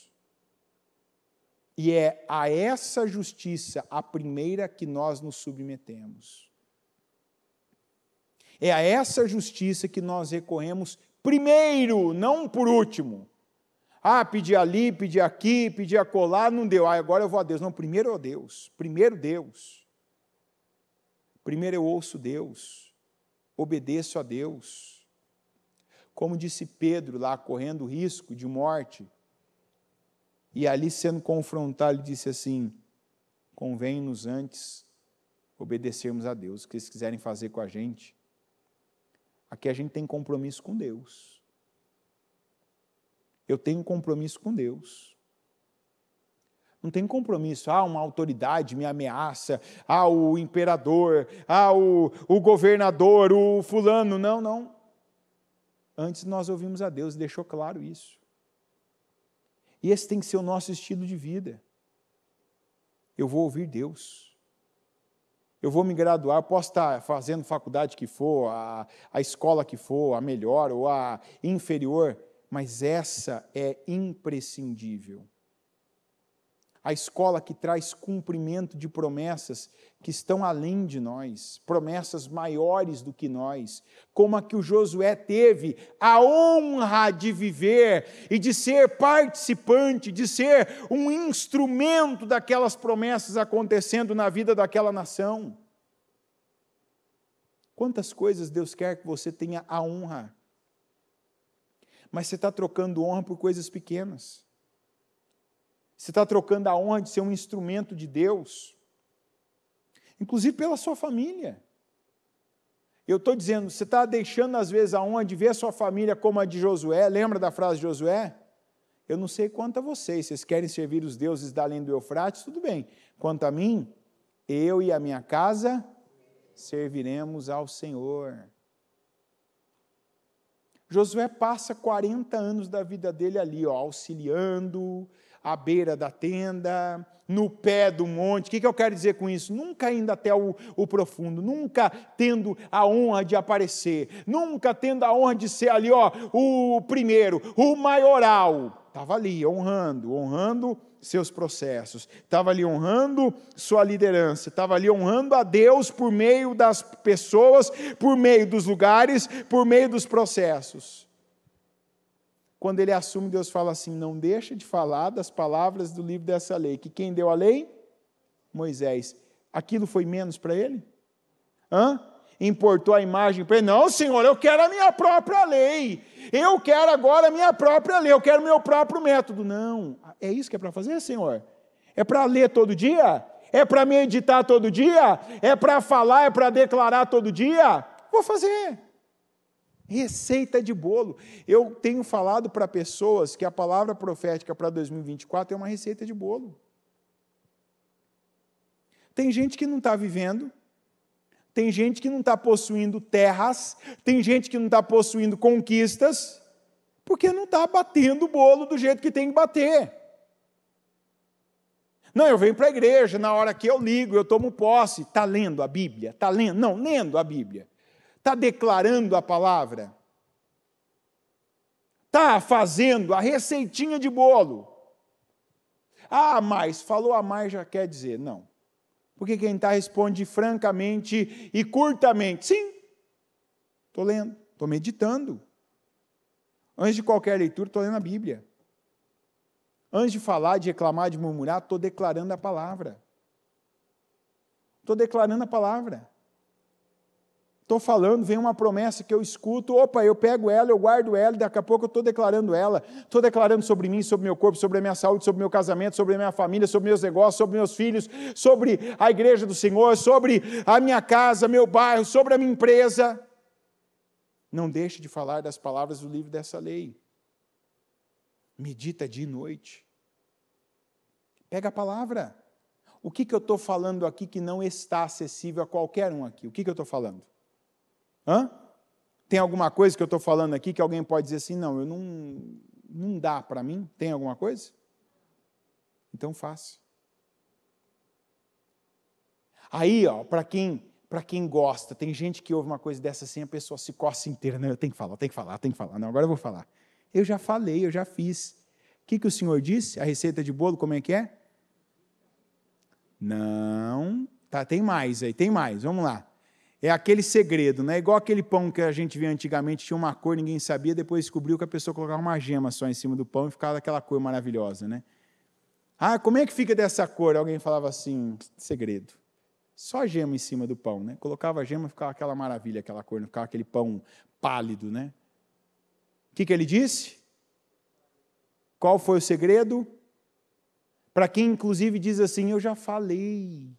E é a essa justiça a primeira que nós nos submetemos. É a essa justiça que nós recorremos primeiro, não por último. Pedi ali, pedi aqui, pedi acolá, não deu. Agora eu vou a Deus. Não, primeiro é Deus. Primeiro Deus. Primeiro eu ouço Deus. Obedeço a Deus. Como disse Pedro lá, correndo risco de morte, e ali sendo confrontado, ele disse assim, convém-nos antes obedecermos a Deus. O que eles quiserem fazer com a gente, aqui a gente tem compromisso com Deus. Eu tenho compromisso com Deus. Não tem compromisso, uma autoridade me ameaça, o imperador, o governador, o fulano. Não, não. Antes nós ouvimos a Deus e deixou claro isso. E esse tem que ser o nosso estilo de vida. Eu vou ouvir Deus. Eu vou me graduar, eu posso estar fazendo faculdade que for, a escola que for, a melhor ou a inferior, mas essa é imprescindível. A escola que traz cumprimento de promessas que estão além de nós, promessas maiores do que nós, como a que o Josué teve a honra de viver e de ser participante, de ser um instrumento daquelas promessas acontecendo na vida daquela nação. Quantas coisas Deus quer que você tenha a honra, mas você está trocando honra por coisas pequenas. Você está trocando a honra de ser um instrumento de Deus, inclusive pela sua família. Eu estou dizendo, você está deixando às vezes a honra de ver a sua família como a de Josué. Lembra da frase de Josué? Eu não sei quanto a vocês querem servir os deuses da além do Eufrates, tudo bem. Quanto a mim, eu e a minha casa serviremos ao Senhor. Josué passa 40 anos da vida dele ali, auxiliando, à beira da tenda, no pé do monte. O que eu quero dizer com isso? Nunca indo até o profundo, nunca tendo a honra de aparecer, nunca tendo a honra de ser ali, o primeiro, o maioral. Estava ali honrando seus processos, estava ali honrando sua liderança, estava ali honrando a Deus por meio das pessoas, por meio dos lugares, por meio dos processos. Quando ele assume, Deus fala assim, não deixa de falar das palavras do livro dessa lei, que quem deu a lei? Moisés. Aquilo foi menos para ele? Importou a imagem para ele? Não, Senhor, eu quero a minha própria lei, eu quero agora a minha própria lei, eu quero o meu próprio método. Não, é isso que é para fazer, Senhor? É para ler todo dia? É para meditar todo dia? É para falar, é para declarar todo dia? Vou fazer. Receita de bolo. Eu tenho falado para pessoas que a palavra profética para 2024 é uma receita de bolo. Tem gente que não está vivendo, tem gente que não está possuindo terras, tem gente que não está possuindo conquistas, porque não está batendo o bolo do jeito que tem que bater. Não, eu venho para a igreja, na hora que eu ligo, eu tomo posse. Está lendo a Bíblia? Está lendo? Não, lendo a Bíblia. Está declarando a palavra? Está fazendo a receitinha de bolo? Mas falou a mais já quer dizer, não. Porque quem está responde francamente e curtamente. Sim, estou lendo, estou meditando. Antes de qualquer leitura, estou lendo a Bíblia. Antes de falar, de reclamar, de murmurar, estou declarando a palavra. Estou declarando a palavra. Estou falando, vem uma promessa que eu escuto, opa, eu pego ela, eu guardo ela, e daqui a pouco eu estou declarando ela. Estou declarando sobre mim, sobre meu corpo, sobre a minha saúde, sobre meu casamento, sobre a minha família, sobre meus negócios, sobre meus filhos, sobre a igreja do Senhor, sobre a minha casa, meu bairro, sobre a minha empresa. Não deixe de falar das palavras do livro dessa lei. Medita dia e noite. Pega a palavra. O que eu estou falando aqui que não está acessível a qualquer um aqui? O que eu estou falando? Tem alguma coisa que eu estou falando aqui que alguém pode dizer assim, não, não dá para mim? Tem alguma coisa? Então faça. Aí, para quem gosta, tem gente que ouve uma coisa dessa assim, a pessoa se coça inteira, não, eu tenho que falar, não, agora eu vou falar. Eu já falei, eu já fiz. O que o Senhor disse? A receita de bolo, como é que é? Não, tem mais aí, tem mais, vamos lá. É aquele segredo, né? Igual aquele pão que a gente via antigamente, tinha uma cor, ninguém sabia, depois descobriu que a pessoa colocava uma gema só em cima do pão e ficava aquela cor maravilhosa, né? Como é que fica dessa cor? Alguém falava assim, segredo. Só gema em cima do pão, né? Colocava a gema, ficava aquela maravilha, aquela cor, não ficava aquele pão pálido, né? O que ele disse? Qual foi o segredo? Para quem, inclusive, diz assim, eu já falei,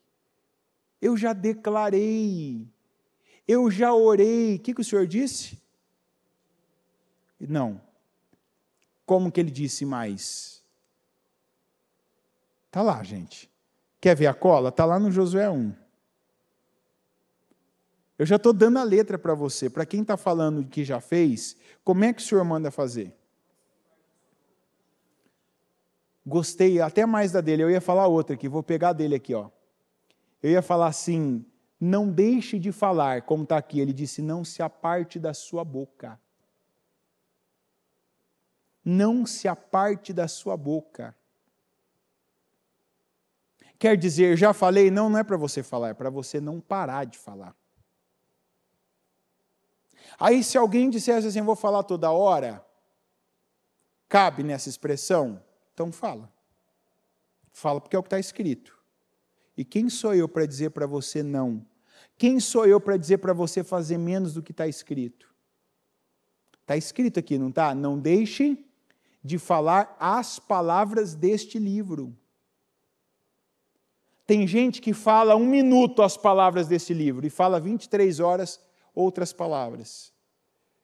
eu já declarei, eu já orei. O que o Senhor disse? Não. Como que ele disse mais? Está lá, gente. Quer ver a cola? Está lá no Josué 1. Eu já estou dando a letra para você. Para quem está falando que já fez, como é que o Senhor manda fazer? Gostei até mais da dele. Eu ia falar outra aqui, vou pegar dele aqui, ó. Eu ia falar assim, não deixe de falar, como está aqui. Ele disse, não se aparte da sua boca. Não se aparte da sua boca. Quer dizer, já falei? Não, não é para você falar, é para você não parar de falar. Aí se alguém dissesse assim, vou falar toda hora, cabe nessa expressão? Então fala. Fala porque é o que está escrito. E quem sou eu para dizer para você não? Quem sou eu para dizer para você fazer menos do que está escrito? Está escrito aqui, não está? Não deixe de falar as palavras deste livro. Tem gente que fala 1 minuto as palavras desse livro e fala 23 horas outras palavras.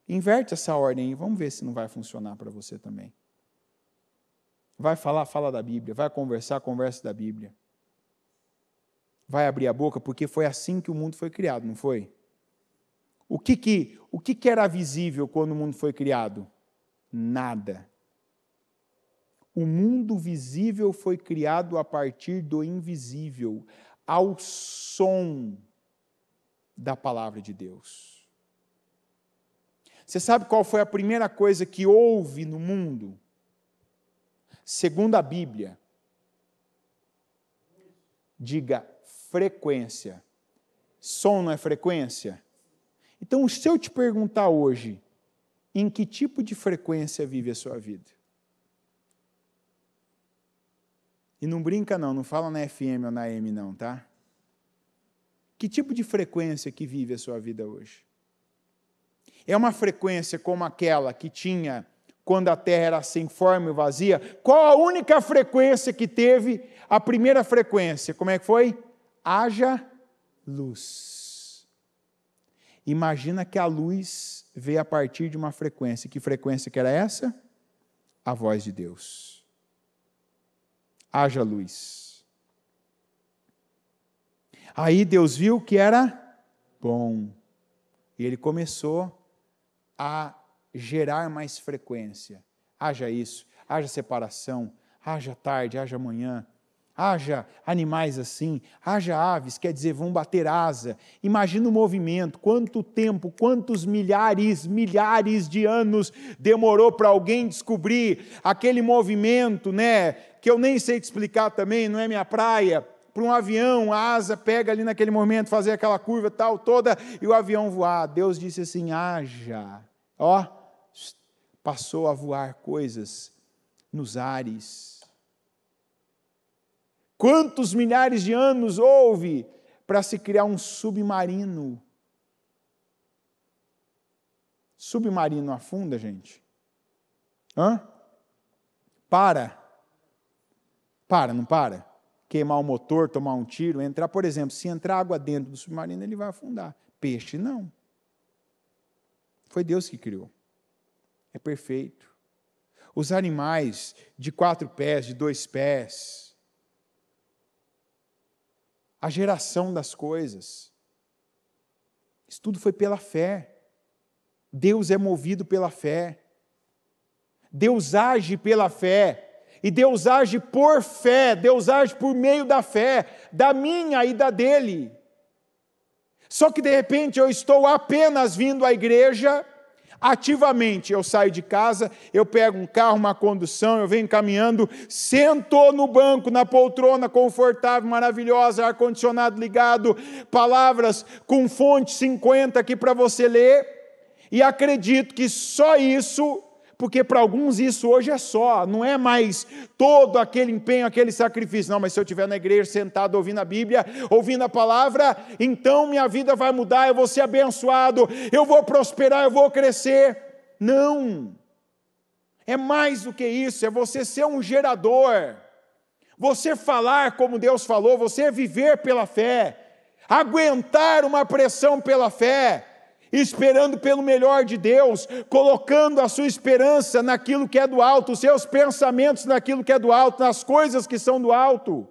Inverte essa ordem e vamos ver se não vai funcionar para você também. Vai falar, fala da Bíblia. Vai conversar, conversa da Bíblia. Vai abrir a boca, porque foi assim que o mundo foi criado, não foi? O que era visível quando o mundo foi criado? Nada. O mundo visível foi criado a partir do invisível, ao som da palavra de Deus. Você sabe qual foi a primeira coisa que houve no mundo? Segundo a Bíblia, diga frequência. Som não é frequência? Então, se eu te perguntar hoje, em que tipo de frequência vive a sua vida? E não brinca não, não fala na FM ou na AM não, tá? Que tipo de frequência que vive a sua vida hoje? É uma frequência como aquela que tinha quando a terra era sem forma e vazia? Qual a única frequência que teve? A primeira frequência, como é que foi? Haja luz. Imagina que a luz veio a partir de uma frequência. Que frequência que era essa? A voz de Deus. Haja luz. Aí Deus viu que era bom. E Ele começou a gerar mais frequência. Haja isso, haja separação, haja tarde, haja manhã, haja animais assim, haja aves, quer dizer, vão bater asa. Imagina o movimento, quanto tempo, quantos milhares de anos demorou para alguém descobrir aquele movimento, né? Que eu nem sei te explicar também, não é minha praia. Para um avião, a asa pega ali naquele momento, fazer aquela curva tal toda, e o avião voar. Deus disse assim, haja. Passou a voar coisas nos ares. Quantos milhares de anos houve para se criar um submarino? Submarino afunda, gente? Hã? Para, não para? Queimar o motor, tomar um tiro, entrar, por exemplo, se entrar água dentro do submarino, ele vai afundar. Peixe, não. Foi Deus que criou. É perfeito. Os animais de 4 pés, de 2 pés. A geração das coisas. Isso tudo foi pela fé. Deus é movido pela fé. Deus age pela fé. E Deus age por fé. Deus age por meio da fé, da minha e da dele. Só que de repente eu estou apenas vindo à igreja, ativamente eu saio de casa, eu pego um carro, uma condução, eu venho caminhando, sento no banco, na poltrona confortável, maravilhosa, ar-condicionado ligado, palavras com fonte 50 aqui para você ler, e acredito que só isso, porque para alguns isso hoje é só, não é mais todo aquele empenho, aquele sacrifício. Não, mas se eu estiver na igreja sentado ouvindo a Bíblia, ouvindo a palavra, então minha vida vai mudar, eu vou ser abençoado, eu vou prosperar, eu vou crescer. Não, é mais do que isso, é você ser um gerador, você falar como Deus falou, você viver pela fé, aguentar uma pressão pela fé, esperando pelo melhor de Deus, colocando a sua esperança naquilo que é do alto, os seus pensamentos naquilo que é do alto, nas coisas que são do alto.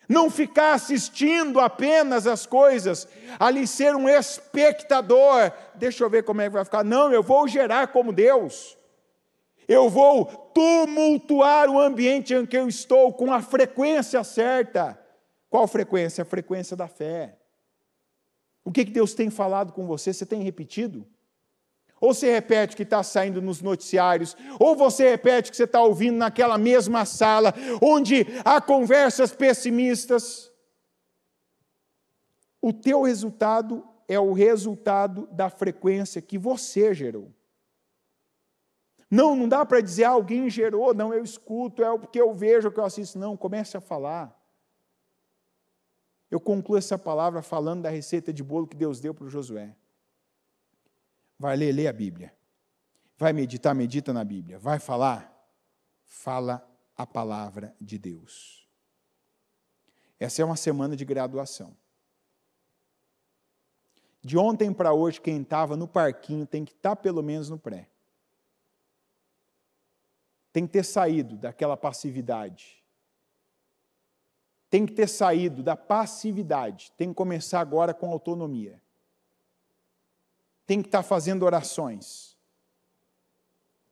Não ficar assistindo apenas as coisas, ali ser um espectador, deixa eu ver como é que vai ficar. Não, eu vou gerar como Deus. Eu vou tumultuar o ambiente em que eu estou com a frequência certa. Qual frequência? A frequência da fé. O que Deus tem falado com você? Você tem repetido? Ou você repete o que está saindo nos noticiários, ou você repete o que você está ouvindo naquela mesma sala, onde há conversas pessimistas. O teu resultado é o resultado da frequência que você gerou. Não dá para dizer, alguém gerou, não, eu escuto, é porque eu vejo, o que eu assisto. Não, comece a falar. Eu concluo essa palavra falando da receita de bolo que Deus deu para o Josué. Vai ler, lê a Bíblia. Vai meditar, medita na Bíblia. Vai falar, fala a palavra de Deus. Essa é uma semana de graduação. De ontem para hoje, quem estava no parquinho tem que estar pelo menos no pré. Tem que ter saído daquela passividade. Tem que ter saído da passividade, tem que começar agora com autonomia. Tem que estar fazendo orações.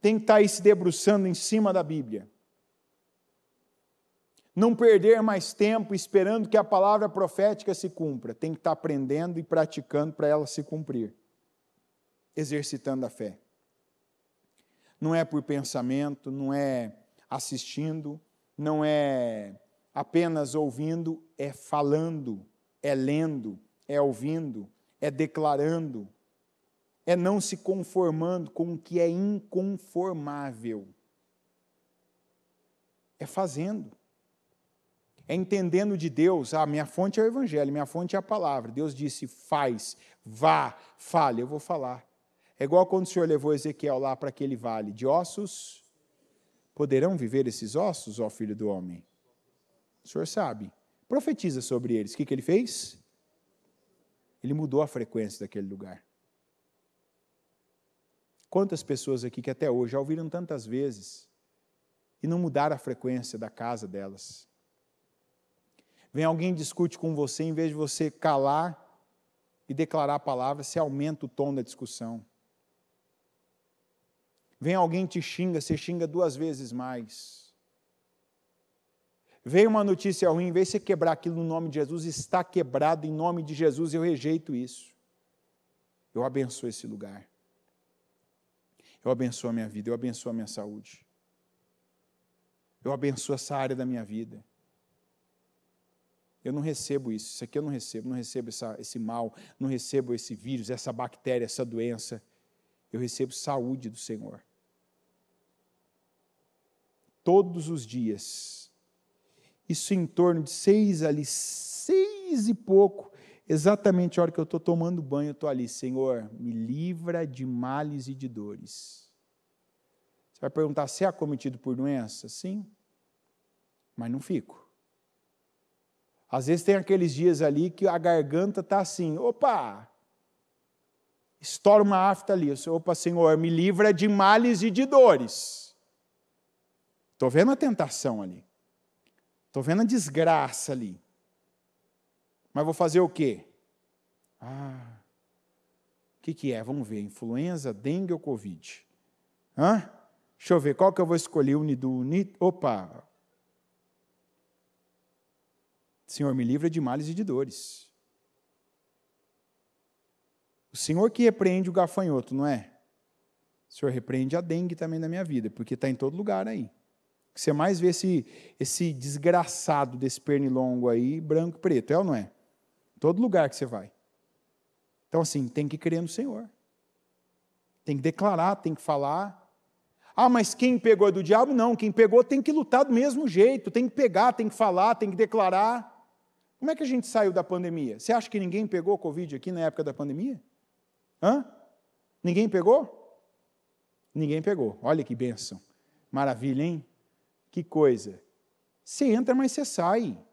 Tem que estar aí se debruçando em cima da Bíblia. Não perder mais tempo esperando que a palavra profética se cumpra. Tem que estar aprendendo e praticando para ela se cumprir. Exercitando a fé. Não é por pensamento, não é assistindo, não é apenas ouvindo, é falando, é lendo, é ouvindo, é declarando, é não se conformando com o que é inconformável. É fazendo. É entendendo de Deus, minha fonte é o Evangelho, minha fonte é a palavra. Deus disse, faz, vá, fale, eu vou falar. É igual quando o Senhor levou Ezequiel lá para aquele vale de ossos. Poderão viver esses ossos, ó filho do homem? O Senhor sabe. Profetiza sobre eles. O que ele fez? Ele mudou a frequência daquele lugar. Quantas pessoas aqui que até hoje já ouviram tantas vezes e não mudaram a frequência da casa delas? Vem alguém discute com você, em vez de você calar e declarar a palavra, você aumenta o tom da discussão. Vem alguém te xinga, você xinga 2 vezes mais. Veio uma notícia ruim, em vez de você quebrar aquilo no nome de Jesus, está quebrado em nome de Jesus, eu rejeito isso. Eu abençoo esse lugar. Eu abençoo a minha vida, eu abençoo a minha saúde. Eu abençoo essa área da minha vida. Eu não recebo isso aqui eu não recebo esse mal, não recebo esse vírus, essa bactéria, essa doença. Eu recebo saúde do Senhor. Todos os dias. Isso em torno de 6 e pouco, Exatamente a hora que eu estou tomando banho, eu estou ali, Senhor, me livra de males e de dores. Você vai perguntar, se é acometido por doença? Sim, mas não fico. Às vezes tem aqueles dias ali que a garganta está assim, opa, estoura uma afta ali, opa, Senhor, me livra de males e de dores. Estou vendo a tentação ali, estou vendo a desgraça ali, mas vou fazer o quê? O que é? Vamos ver, influenza, dengue ou Covid? Deixa eu ver, qual que eu vou escolher? Opa! Senhor, me livra de males e de dores. O Senhor que repreende o gafanhoto, não é? O Senhor repreende a dengue também na minha vida, porque está em todo lugar aí. Você mais vê esse desgraçado desse pernilongo aí, branco e preto, é ou não é? Todo lugar que você vai. Então, assim, tem que crer no Senhor. Tem que declarar, tem que falar. Mas quem pegou é do diabo? Não, quem pegou tem que lutar do mesmo jeito, tem que pegar, tem que falar, tem que declarar. Como é que a gente saiu da pandemia? Você acha que ninguém pegou Covid aqui na época da pandemia? Ninguém pegou? Ninguém pegou. Olha que bênção. Maravilha, hein? Que coisa. Você entra, mas você sai.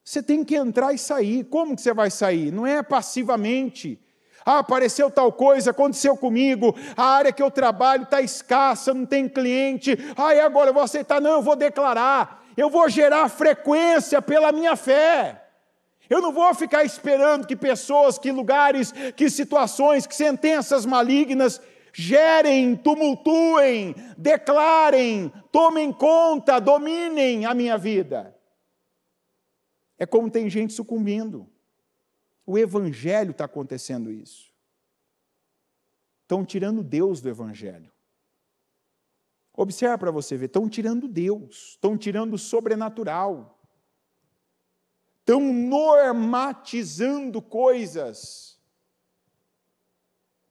Você tem que entrar e sair. Como que você vai sair? Não é passivamente. Apareceu tal coisa, aconteceu comigo, a área que eu trabalho está escassa, não tem cliente, e agora eu vou aceitar? Não, eu vou declarar, eu vou gerar frequência pela minha fé. Eu não vou ficar esperando que pessoas, que lugares, que situações, que sentenças malignas gerem, tumultuem, declarem, tomem conta, dominem a minha vida. É como tem gente sucumbindo. O Evangelho está acontecendo isso. Estão tirando Deus do Evangelho. Observa para você ver, estão tirando Deus, estão tirando o sobrenatural. Estão normatizando coisas.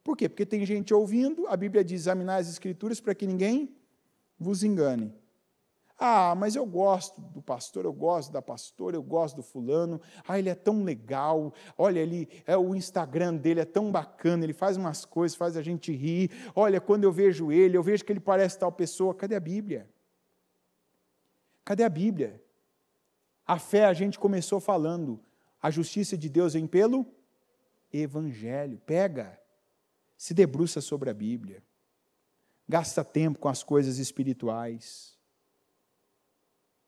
Por quê? Porque tem gente ouvindo, a Bíblia diz, examinar as Escrituras para que ninguém vos engane. Mas eu gosto do pastor, eu gosto da pastora, eu gosto do fulano, ele é tão legal, olha, o Instagram dele é tão bacana, ele faz umas coisas, faz a gente rir, olha, quando eu vejo ele, eu vejo que ele parece tal pessoa. Cadê a Bíblia? Cadê a Bíblia? A fé a gente começou falando, a justiça de Deus vem pelo Evangelho. Pega, se debruça sobre a Bíblia, gasta tempo com as coisas espirituais.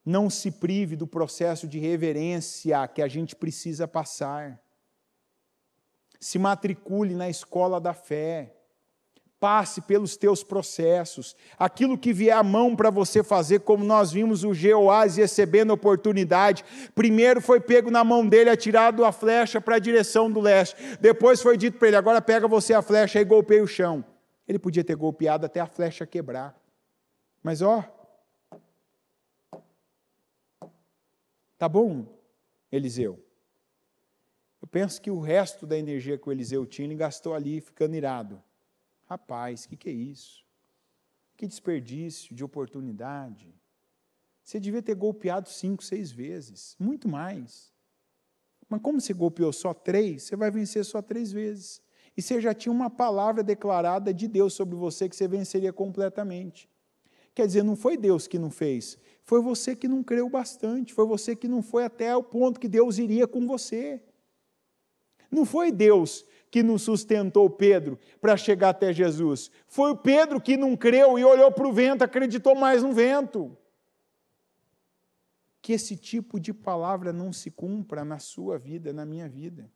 Não se prive do processo de reverência que a gente precisa passar. Se matricule na escola da fé. Passe pelos teus processos. Aquilo que vier à mão para você fazer, como nós vimos o Jeoás recebendo oportunidade. Primeiro foi pego na mão dele, atirado a flecha para a direção do leste. Depois foi dito para ele, agora pega você a flecha e golpeia o chão. Ele podia ter golpeado até a flecha quebrar. Mas tá bom, Eliseu? Eu penso que o resto da energia que o Eliseu tinha, ele gastou ali, ficando irado. Rapaz, o que é isso? Que desperdício de oportunidade. Você devia ter golpeado 5, 6 vezes, muito mais. Mas como você golpeou só 3, você vai vencer só 3 vezes. E você já tinha uma palavra declarada de Deus sobre você que você venceria completamente. Quer dizer, não foi Deus que não fez, foi você que não creu bastante, foi você que não foi até o ponto que Deus iria com você. Não foi Deus que não sustentou Pedro para chegar até Jesus, foi o Pedro que não creu e olhou para o vento, acreditou mais no vento. Que esse tipo de palavra não se cumpra na sua vida, na minha vida.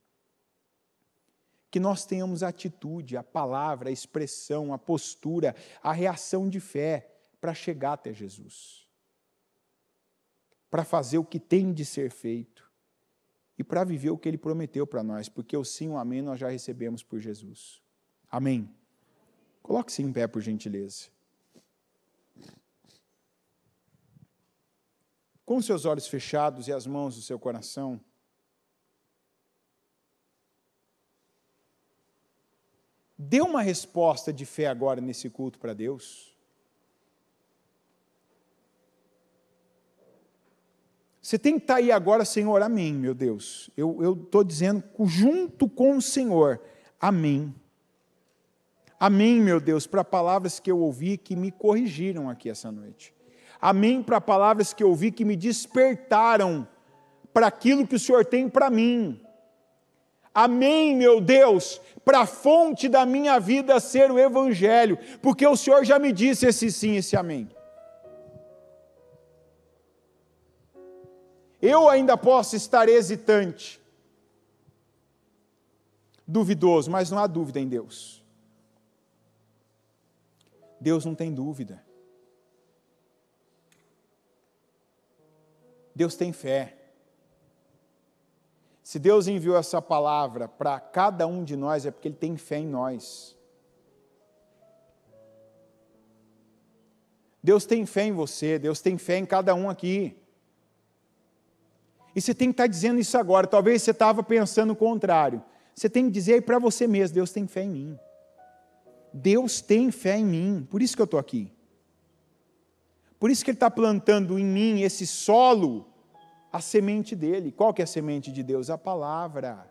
Que nós tenhamos a atitude, a palavra, a expressão, a postura, a reação de fé para chegar até Jesus. Para fazer o que tem de ser feito. E para viver o que Ele prometeu para nós, porque o sim e o amém nós já recebemos por Jesus. Amém? Coloque-se em pé, por gentileza. Com os seus olhos fechados e as mãos do seu coração, dê uma resposta de fé agora nesse culto para Deus. Você tem que estar aí agora, Senhor, amém, meu Deus. Eu estou dizendo junto com o Senhor, amém. Amém, meu Deus, para palavras que eu ouvi que me corrigiram aqui essa noite. Amém para palavras que eu ouvi que me despertaram para aquilo que o Senhor tem para mim. Amém, meu Deus, para a fonte da minha vida ser o Evangelho, porque o Senhor já me disse esse sim, esse amém. Eu ainda posso estar hesitante, duvidoso, mas não há dúvida em Deus. Deus não tem dúvida. Deus tem fé. Se Deus enviou essa palavra para cada um de nós, é porque Ele tem fé em nós. Deus tem fé em você, Deus tem fé em cada um aqui. E você tem que estar dizendo isso agora. Talvez você estava pensando o contrário. Você tem que dizer aí para você mesmo, Deus tem fé em mim. Deus tem fé em mim, por isso que eu estou aqui. Por isso que Ele está plantando em mim esse solo, a semente dEle. Qual que é a semente de Deus? A palavra.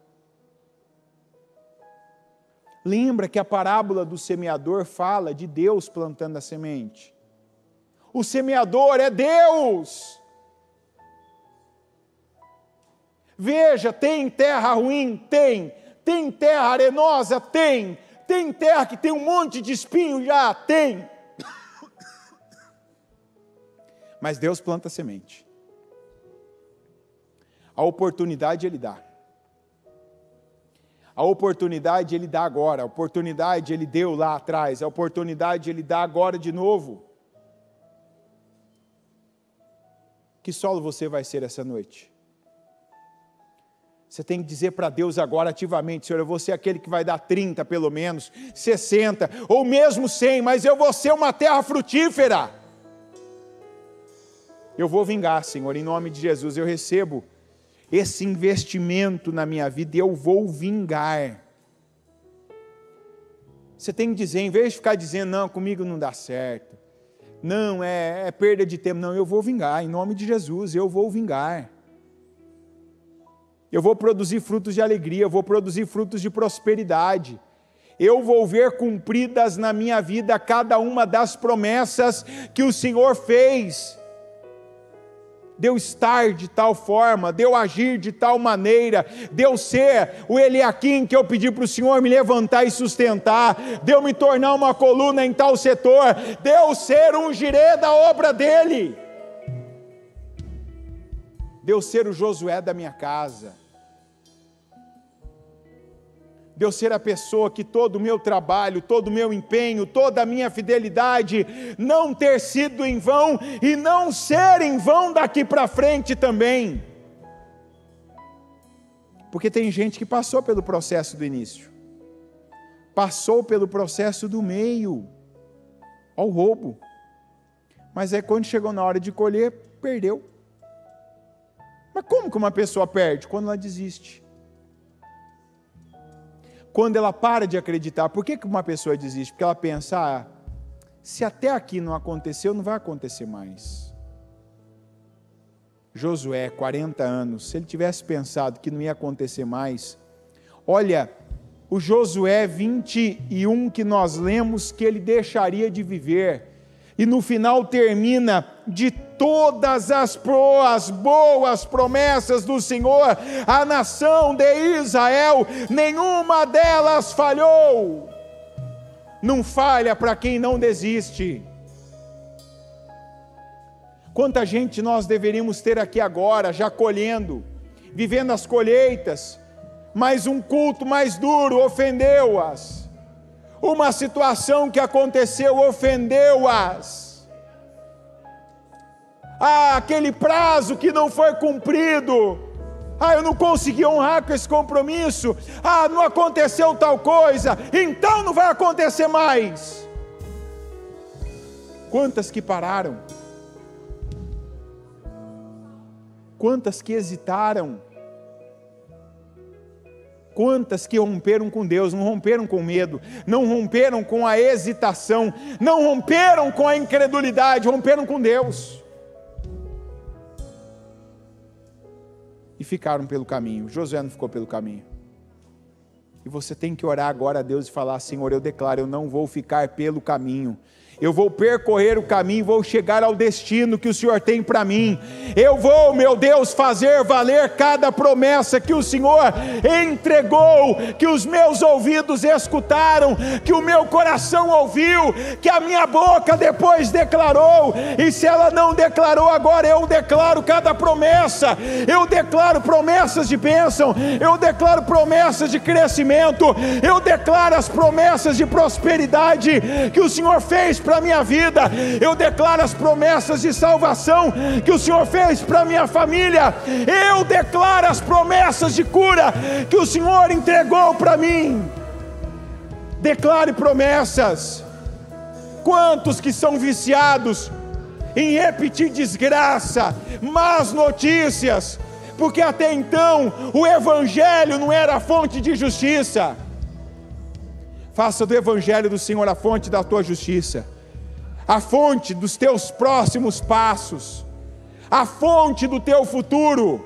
Lembra que a parábola do semeador fala de Deus plantando a semente. O semeador é Deus. Veja, tem terra ruim? Tem. Tem terra arenosa? Tem. Tem terra que tem um monte de espinho? Já tem. Mas Deus planta a semente. A oportunidade Ele dá. A oportunidade Ele dá agora. A oportunidade Ele deu lá atrás. A oportunidade Ele dá agora de novo. Que solo você vai ser essa noite? Você tem que dizer para Deus agora ativamente, Senhor, eu vou ser aquele que vai dar 30 pelo menos, 60, ou mesmo 100, mas eu vou ser uma terra frutífera. Eu vou vingar, Senhor, em nome de Jesus, eu recebo esse investimento na minha vida e eu vou vingar. Você tem que dizer, em vez de ficar dizendo, não, comigo não dá certo, não, é perda de tempo, não, eu vou vingar, em nome de Jesus, eu vou vingar. Eu vou produzir frutos de alegria, eu vou produzir frutos de prosperidade. Eu vou ver cumpridas na minha vida cada uma das promessas que o Senhor fez. De eu estar de tal forma, de eu agir de tal maneira, de eu ser o Eliaquim que eu pedi para o Senhor me levantar e sustentar, de eu me tornar uma coluna em tal setor, de eu ser um girê da obra dEle. De eu ser o Josué da minha casa, de eu ser a pessoa que todo o meu trabalho, todo o meu empenho, toda a minha fidelidade não ter sido em vão e não ser em vão daqui para frente também. Porque tem gente que passou pelo processo do início, passou pelo processo do meio, ao roubo, mas é quando chegou na hora de colher, perdeu. Mas como que uma pessoa perde? Quando ela desiste. Quando ela para de acreditar. Por que uma pessoa desiste? Porque ela pensa, se até aqui não aconteceu, não vai acontecer mais. Josué, 40 anos, se ele tivesse pensado que não ia acontecer mais, olha, o Josué 21 que nós lemos que ele deixaria de viver, e no final termina, de todas as boas promessas do Senhor, a nação de Israel, nenhuma delas falhou. Não falha para quem não desiste. Quanta gente nós deveríamos ter aqui agora, já colhendo, vivendo as colheitas, mas um culto mais duro ofendeu-as. Uma situação que aconteceu ofendeu-as. Aquele prazo que não foi cumprido. Eu não consegui honrar com esse compromisso. Não aconteceu tal coisa, então não vai acontecer mais. Quantas que pararam? Quantas que hesitaram? Quantas que romperam com Deus, não romperam com medo, não romperam com a hesitação, não romperam com a incredulidade, romperam com Deus. e ficaram pelo caminho. Josué não ficou pelo caminho. E você tem que orar agora a Deus e falar: Senhor, eu declaro, eu não vou ficar pelo caminho. Eu vou percorrer o caminho, vou chegar ao destino que o Senhor tem para mim. Eu vou, meu Deus, fazer valer cada promessa que o Senhor entregou, que os meus ouvidos escutaram, que o meu coração ouviu, que a minha boca depois declarou. E se ela não declarou agora, eu declaro cada promessa. Eu declaro promessas de bênção, eu declaro promessas de crescimento, eu declaro as promessas de prosperidade que o Senhor fez para a minha vida. Eu declaro as promessas de salvação que o Senhor fez para a minha família. Eu declaro as promessas de cura que o Senhor entregou para mim. Declare promessas. Quantos que são viciados em repetir desgraça, más notícias, porque até então o Evangelho não era a fonte de justiça. Faça do Evangelho do Senhor a fonte da tua justiça, a fonte dos teus próximos passos, a fonte do teu futuro.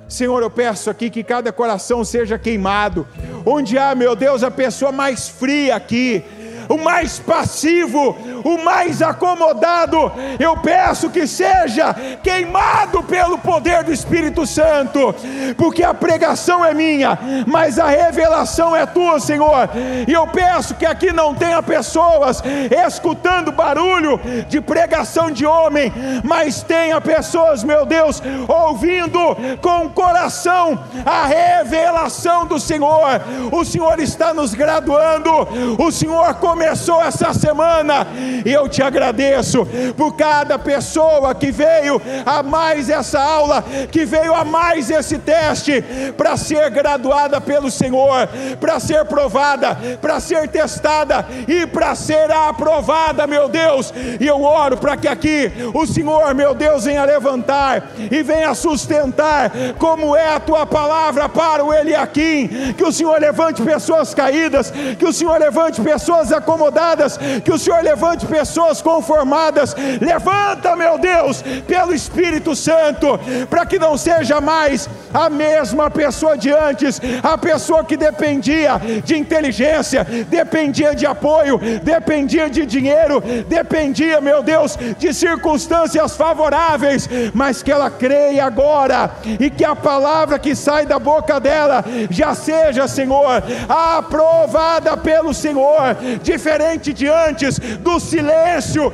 Senhor, eu peço aqui que cada coração seja queimado, onde há, meu Deus, a pessoa mais fria aqui, o mais passivo, o mais acomodado, eu peço que seja queimado pelo poder do Espírito Santo, porque a pregação é minha, mas a revelação é tua, Senhor. E eu peço que aqui não tenha pessoas escutando barulho de pregação de homem, mas tenha pessoas, meu Deus, ouvindo com o coração a revelação do Senhor. O Senhor está nos graduando, o Senhor começou essa semana, e eu te agradeço por cada pessoa que veio a mais essa aula, que veio a mais esse teste, para ser graduada pelo Senhor, para ser provada, para ser testada e para ser aprovada, meu Deus. E eu oro para que aqui o Senhor, meu Deus, venha levantar e venha sustentar, como é a tua palavra para o Eliaquim, que o Senhor levante pessoas caídas, que o Senhor levante pessoas acomodadas, que o Senhor levante pessoas conformadas. Levanta, meu Deus, pelo Espírito Santo, para que não seja mais a mesma pessoa de antes, a pessoa que dependia de inteligência, dependia de apoio, dependia de dinheiro, dependia, meu Deus, de circunstâncias favoráveis, mas que ela creia agora, e que a palavra que sai da boca dela já seja, Senhor, aprovada pelo Senhor, diferente de antes, do silêncio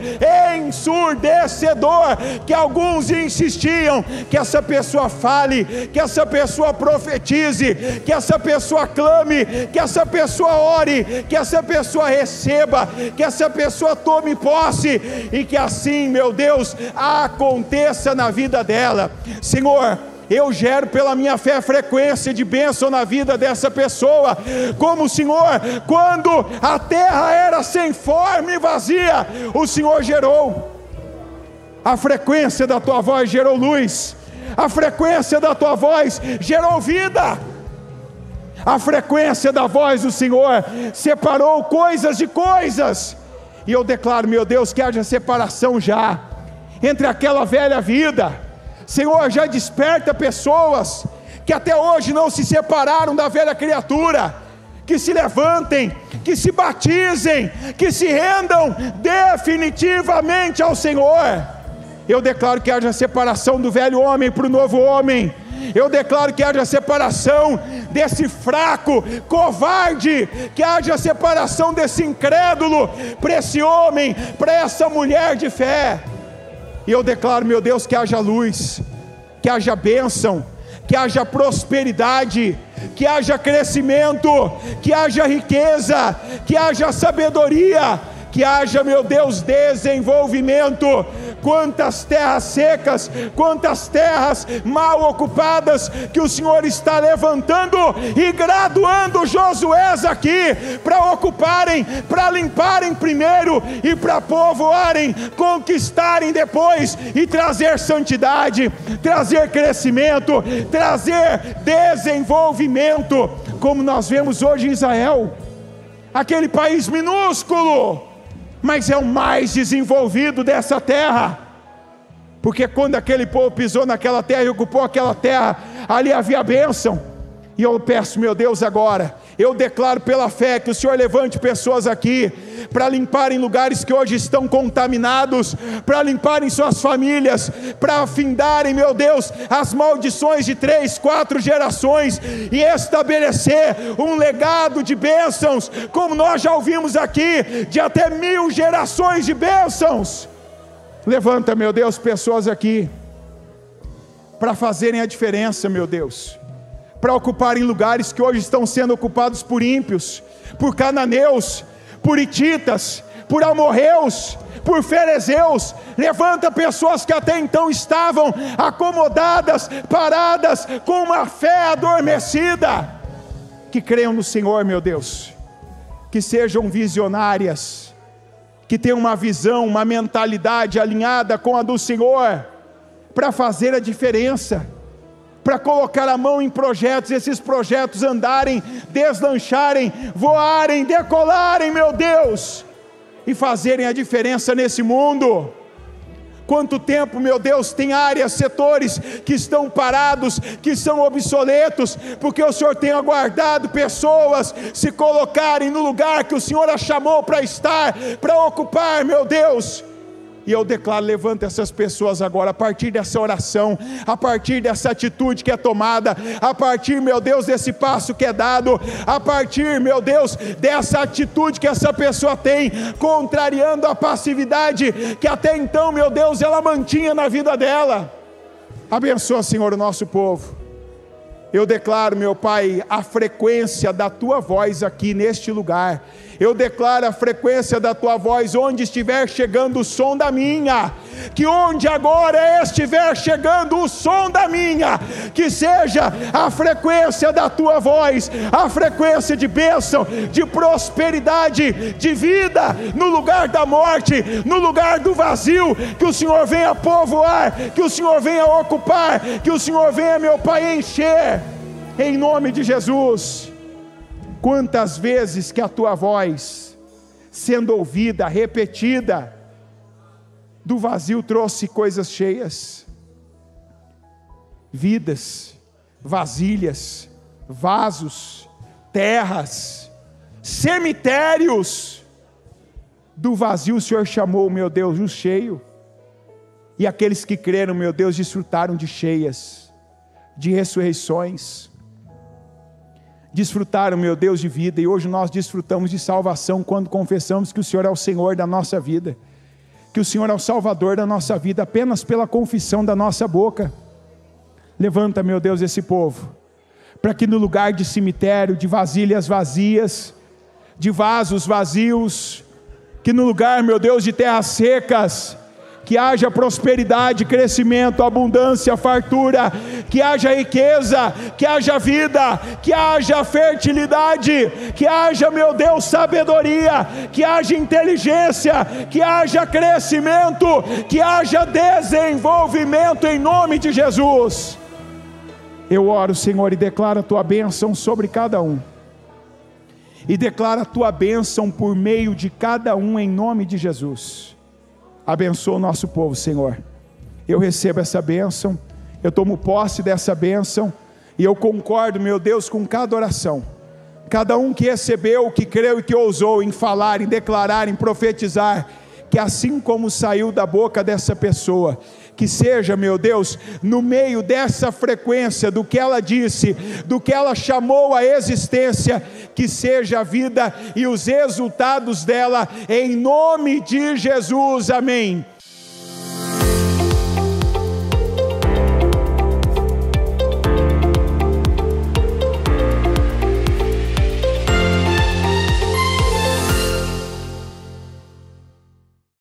ensurdecedor que alguns insistiam. Que essa pessoa fale, que essa pessoa profetize, que essa pessoa clame, que essa pessoa ore, que essa pessoa receba, que essa pessoa tome posse, e que assim, meu Deus, aconteça na vida dela. Senhor, eu gero pela minha fé frequência de bênção na vida dessa pessoa, como o Senhor, quando a terra era sem forma e vazia, o Senhor gerou. A frequência da tua voz gerou luz, a frequência da tua voz gerou vida, a frequência da voz do Senhor separou coisas de coisas. E eu declaro, meu Deus, que haja separação já entre aquela velha vida. Senhor, já desperta pessoas que até hoje não se separaram da velha criatura, que se levantem, que se batizem, que se rendam definitivamente ao Senhor. Eu declaro que haja separação do velho homem para o novo homem. Eu declaro que haja separação desse fraco, covarde, que haja separação desse incrédulo para esse homem, para essa mulher de fé. E eu declaro, meu Deus, que haja luz, que haja bênção, que haja prosperidade, que haja crescimento, que haja riqueza, que haja sabedoria, que haja, meu Deus, desenvolvimento. Quantas terras secas, quantas terras mal ocupadas que o Senhor está levantando e graduando Josués aqui, para ocuparem, para limparem primeiro e para povoarem, conquistarem depois, e trazer santidade, trazer crescimento, trazer desenvolvimento, como nós vemos hoje em Israel, aquele país minúsculo, mas é o mais desenvolvido dessa terra. porque quando aquele povo pisou naquela terra e ocupou aquela terra, ali havia bênção. E eu peço, meu Deus, agora, eu declaro pela fé que o Senhor levante pessoas aqui para limparem lugares que hoje estão contaminados, para limparem suas famílias, para afindarem, meu Deus, as maldições de 3, 4 gerações e estabelecer um legado de bênçãos, como nós já ouvimos aqui, de até 1000 gerações de bênçãos. Levanta, meu Deus, pessoas aqui para fazerem a diferença, meu Deus, para ocuparem lugares que hoje estão sendo ocupados por ímpios, por cananeus, por hititas, por amorreus, por ferezeus. Levanta pessoas que até então estavam acomodadas, paradas, com uma fé adormecida, que creiam no Senhor, meu Deus, que sejam visionárias, que tenham uma visão, uma mentalidade alinhada com a do Senhor, para fazer a diferença, para colocar a mão em projetos, esses projetos andarem, deslancharem, voarem, decolarem, meu Deus, e fazerem a diferença nesse mundo. Quanto tempo, meu Deus, tem áreas, setores que estão parados, que são obsoletos, porque o Senhor tem aguardado pessoas se colocarem no lugar que o Senhor as chamou para estar, para ocupar, meu Deus. E eu declaro, levanta essas pessoas agora, a partir dessa oração, a partir dessa atitude que é tomada, a partir, meu Deus, desse passo que é dado, a partir, meu Deus, dessa atitude que essa pessoa tem, contrariando a passividade que até então, meu Deus, ela mantinha na vida dela. Abençoa, Senhor, o nosso povo. Eu declaro, meu Pai, a frequência da Tua voz aqui neste lugar. Eu declaro a frequência da Tua voz onde estiver chegando o som da minha, que onde agora estiver chegando o som da minha, que seja a frequência da Tua voz, a frequência de bênção, de prosperidade, de vida, no lugar da morte, no lugar do vazio, que o Senhor venha povoar, que o Senhor venha ocupar, que o Senhor venha, meu Pai, encher, em nome de Jesus. Quantas vezes que a Tua voz, sendo ouvida, repetida, do vazio trouxe coisas cheias, vidas, vasilhas, vasos, terras, cemitérios. Do vazio o Senhor chamou, meu Deus, o cheio, e aqueles que creram, meu Deus, desfrutaram de cheias, de ressurreições, desfrutaram, meu Deus, de vida. E hoje nós desfrutamos de salvação quando confessamos que o Senhor é o Senhor da nossa vida, que o Senhor é o Salvador da nossa vida, apenas pela confissão da nossa boca. Levanta, meu Deus, esse povo, para que no lugar de cemitério, de vasilhas vazias, de vasos vazios, que no lugar, meu Deus, de terras secas, que haja prosperidade, crescimento, abundância, fartura, que haja riqueza, que haja vida, que haja fertilidade, que haja, meu Deus, sabedoria, que haja inteligência, que haja crescimento, que haja desenvolvimento em nome de Jesus. Eu oro, Senhor, e declaro a Tua bênção sobre cada um, e declaro a Tua bênção por meio de cada um em nome de Jesus. Abençoa o nosso povo, Senhor. Eu recebo essa bênção, eu tomo posse dessa bênção, e eu concordo, meu Deus, com cada oração. Cada um que recebeu, que creu e que ousou em falar, em declarar, em profetizar, que assim como saiu da boca dessa pessoa, que seja, meu Deus, no meio dessa frequência, do que ela disse, do que ela chamou à existência, que seja a vida e os resultados dela, em nome de Jesus, amém.